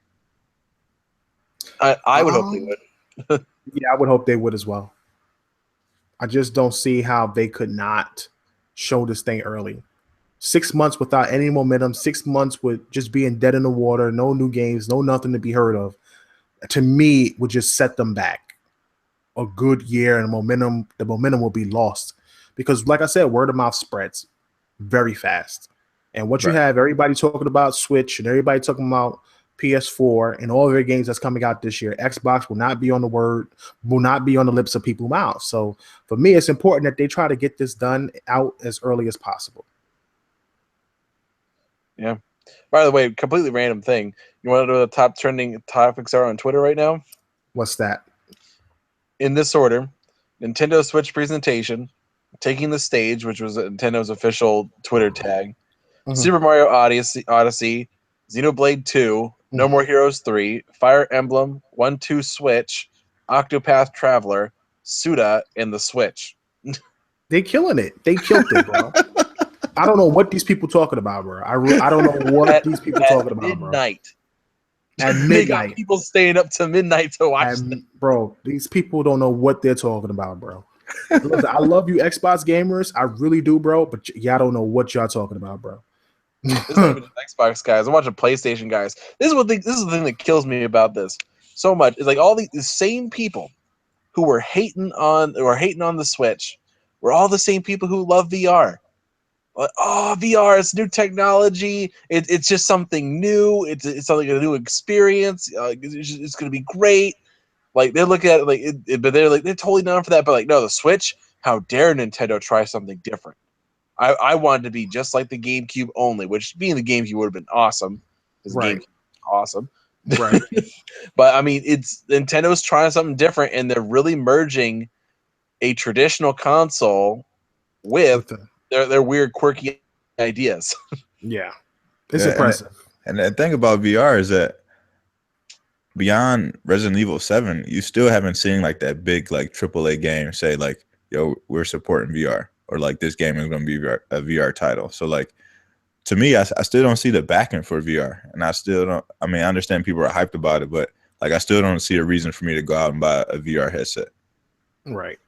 I would hope they would. Yeah, I would hope they would as well. I just don't see how they could not show this thing early. 6 months without any momentum, 6 months with just being dead in the water, no new games, no nothing to be heard of, to me would just set them back a good year, and the momentum will be lost. Because like I said, word of mouth spreads very fast. And what you have everybody talking about Switch and everybody talking about PS4 and all their games that's coming out this year, Xbox will not be on the lips of people's mouths. So for me, it's important that they try to get this done out as early as possible. Yeah. By the way, completely random thing. You want to know what the top trending topics are on Twitter right now? What's that? In this order: Nintendo Switch presentation, taking the stage, which was Nintendo's official Twitter tag, Super Mario Odyssey, Xenoblade 2, No More Heroes 3, Fire Emblem, 1-2 Switch, Octopath Traveler, Suda, and the Switch. They killing it. They killed it, bro. I don't know what these people talking about, bro. I don't know what these people talking about, bro. At midnight. They got people staying up to midnight to watch them. Bro, these people don't know what they're talking about, bro. Listen, I love you Xbox gamers. I really do, bro. But y'all don't know what y'all talking about, bro. This is not even just Xbox guys. I'm watching PlayStation guys. This is the thing that kills me about this so much. It's like all the same people who were hating on the Switch were all the same people who love VR. Like, oh, VR, it's new technology. It's just something new. It's something a new experience. It's going to be great. Like they're looking at it but they're totally down for that. But like, no, the Switch. How dare Nintendo try something different? I wanted to be just like the GameCube only, which being the GameCube would have been awesome. Right. Awesome. Right. But I mean, it's Nintendo's trying something different, and they're really merging a traditional console with their weird, quirky ideas. Yeah. It's impressive. And the thing about VR is that beyond Resident Evil 7, you still haven't seen like that big like AAA game say like, yo, we're supporting VR, or like this game is going to be a VR title. So like, to me, I still don't see the backing for VR, and I still don't. I mean, I understand people are hyped about it, but like, I still don't see a reason for me to go out and buy a VR headset. Right.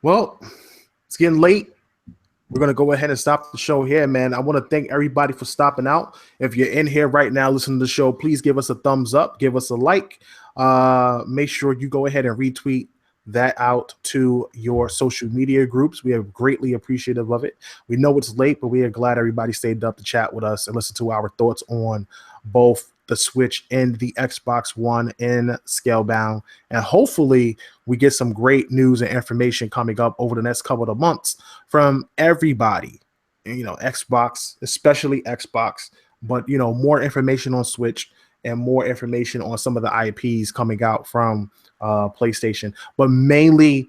Well, it's getting late. We're going to go ahead and stop the show here, man. I want to thank everybody for stopping out. If you're in here right now listening to the show, please give us a thumbs up, give us a like. Make sure you go ahead and retweet that out to your social media groups. We are greatly appreciative of it. We know it's late, but we are glad everybody stayed up to chat with us and listen to our thoughts on both the Switch and the Xbox One and Scalebound. And hopefully we get some great news and information coming up over the next couple of months from everybody, Xbox, especially Xbox, but more information on Switch and more information on some of the IPs coming out from PlayStation, but mainly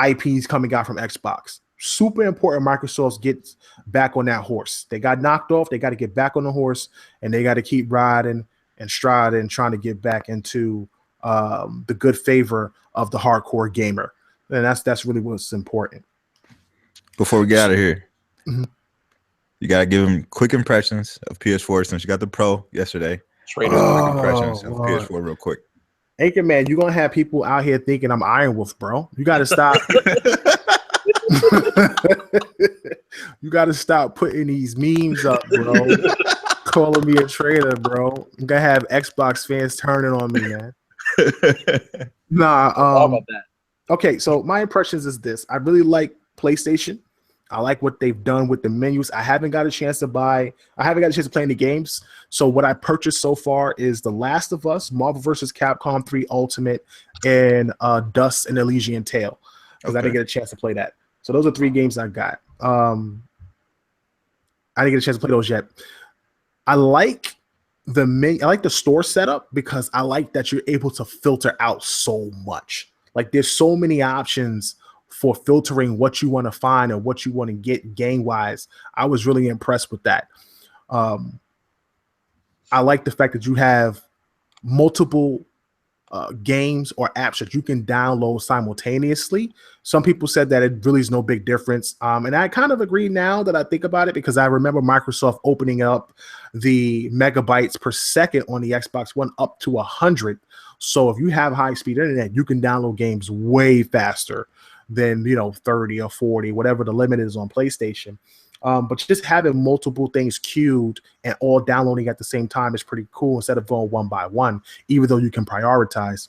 IPs coming out from Xbox. Super important Microsoft gets back on that horse. They got knocked off. They got to get back on the horse, and they got to keep riding and striding and trying to get back into the good favor of the hardcore gamer. And that's really what's important. Before we get out of here, you got to give them quick impressions of PS4 since you got the Pro yesterday. Quick impressions of PS4 real quick. Anchorman, you're gonna have people out here thinking I'm Iron Wolf, bro. You gotta stop. You gotta stop putting these memes up, bro. Calling me a traitor, bro. I'm gonna have Xbox fans turning on me, man. Nah, How about that? okay, so my impressions is this. I really like PlayStation. I like what they've done with the menus. I haven't got a chance to play any games. So what I purchased so far is The Last of Us, Marvel vs. Capcom 3 Ultimate, and Dust and Elysian Tale. Because I didn't get a chance to play that. So those are 3 games I got. I didn't get a chance to play those yet. I like the store setup because I like that you're able to filter out so much. Like there's so many options for filtering what you want to find and what you want to get game wise. I was really impressed with that. I like the fact that you have multiple games or apps that you can download simultaneously. Some people said that it really is no big difference. And I kind of agree now that I think about it because I remember Microsoft opening up the megabytes per second on the Xbox One up to 100. So if you have high speed internet, you can download games way faster than 30 or 40, whatever the limit is on PlayStation. But just having multiple things queued and all downloading at the same time is pretty cool instead of going one by one, even though you can prioritize.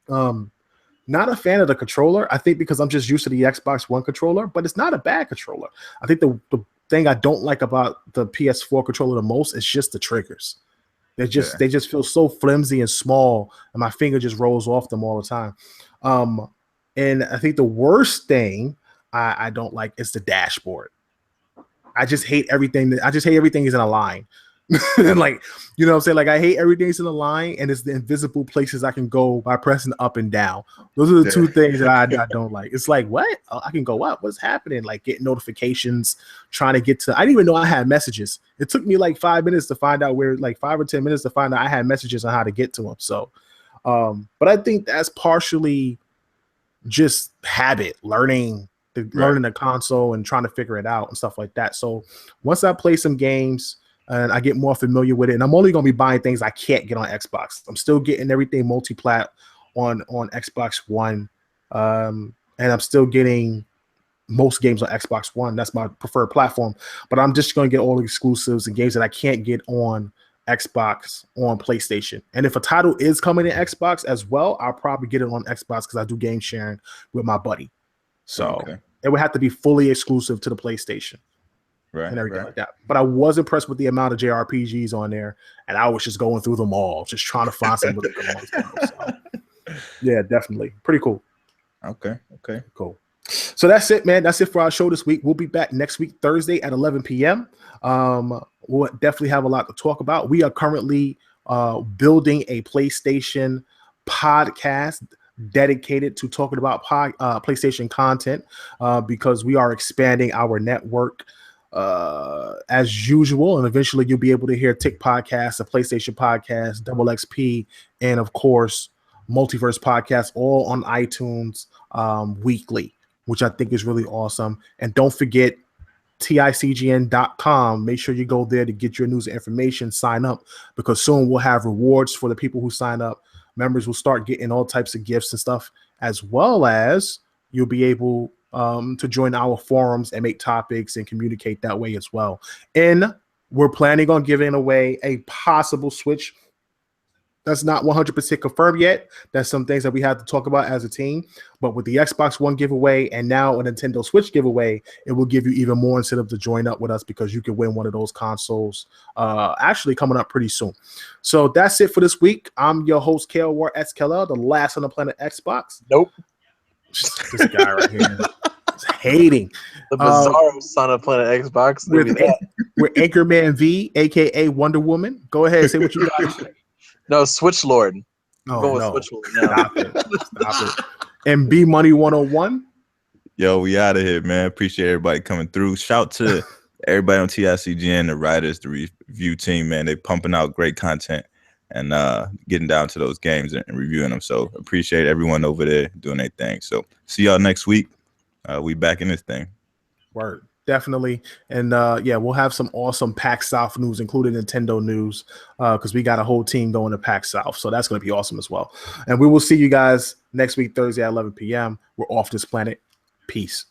Not a fan of the controller, I think, because I'm just used to the Xbox One controller, but it's not a bad controller. I think the thing I don't like about the PS4 controller the most is just the triggers. They just feel so flimsy and small, and my finger just rolls off them all the time. And I think the worst thing I don't like is the dashboard. I just hate everything. I just hate everything is in a line. And like, what I'm saying? Like, I hate everything's in a line, and it's the invisible places I can go by pressing up and down. Those are the 2 things that I don't like. It's like, what? Oh, I can go up. What's happening? Like, getting notifications, trying to get to. I didn't even know I had messages. It took me like 5 minutes to find out where, like 5 or 10 minutes to find out I had messages on how to get to them. So, but I think that's partially just habit, learning the console and trying to figure it out and stuff like that. So once I play some games and I get more familiar with it, and I'm only going to be buying things I can't get on Xbox. I'm still getting everything multi-plat on Xbox One. And I'm still getting most games on Xbox One. That's my preferred platform. But I'm just going to get all the exclusives and games that I can't get on Xbox on PlayStation. And if a title is coming in Xbox as well, I'll probably get it on Xbox because I do game sharing with my buddy. So it would have to be fully exclusive to the PlayStation, and everything like that. But I was impressed with the amount of JRPGs on there, and I was just going through them all, just trying to find some really good ones. So, yeah, definitely pretty cool. Okay, cool. So that's it, man. That's it for our show this week. We'll be back next week, Thursday at 11 p.m. We'll definitely have a lot to talk about. We are currently building a PlayStation podcast dedicated to talking about PlayStation content because we are expanding our network as usual, and eventually you'll be able to hear Tick Podcast, a PlayStation podcast, Double XP, and of course Multiverse Podcast, all on iTunes weekly, which I think is really awesome. And don't forget TICGN.com. Make sure you go there to get your news and information, sign up, because soon we'll have rewards for the people who sign up. Members will start getting all types of gifts and stuff, as well as you'll be able to join our forums and make topics and communicate that way as well. And we're planning on giving away a possible Switch. That's not 100% confirmed yet. That's some things that we have to talk about as a team. But with the Xbox One giveaway and now a Nintendo Switch giveaway, it will give you even more incentive to join up with us because you can win one of those consoles actually coming up pretty soon. So that's it for this week. I'm your host, KLWar XKL, the last on the planet Xbox. Nope. This guy right here is hating. The bizarro son of planet Xbox. With Anchorman V, a.k.a. Wonder Woman. Go ahead and say what you got to say. No, Switch Lord. Oh, no. Switch Lord now. Stop it. And B Money 101. Yo, we out of here, man. Appreciate everybody coming through. Shout to everybody on TICGN, the writers, the review team, man. They pumping out great content and getting down to those games and reviewing them. So appreciate everyone over there doing their thing. So see y'all next week. We back in this thing. Word. definitely. And yeah, we'll have some awesome PAX South news, including Nintendo news, because we got a whole team going to PAX South. So that's going to be awesome as well. And we will see you guys next week, Thursday at 11 p.m. We're off this planet. Peace.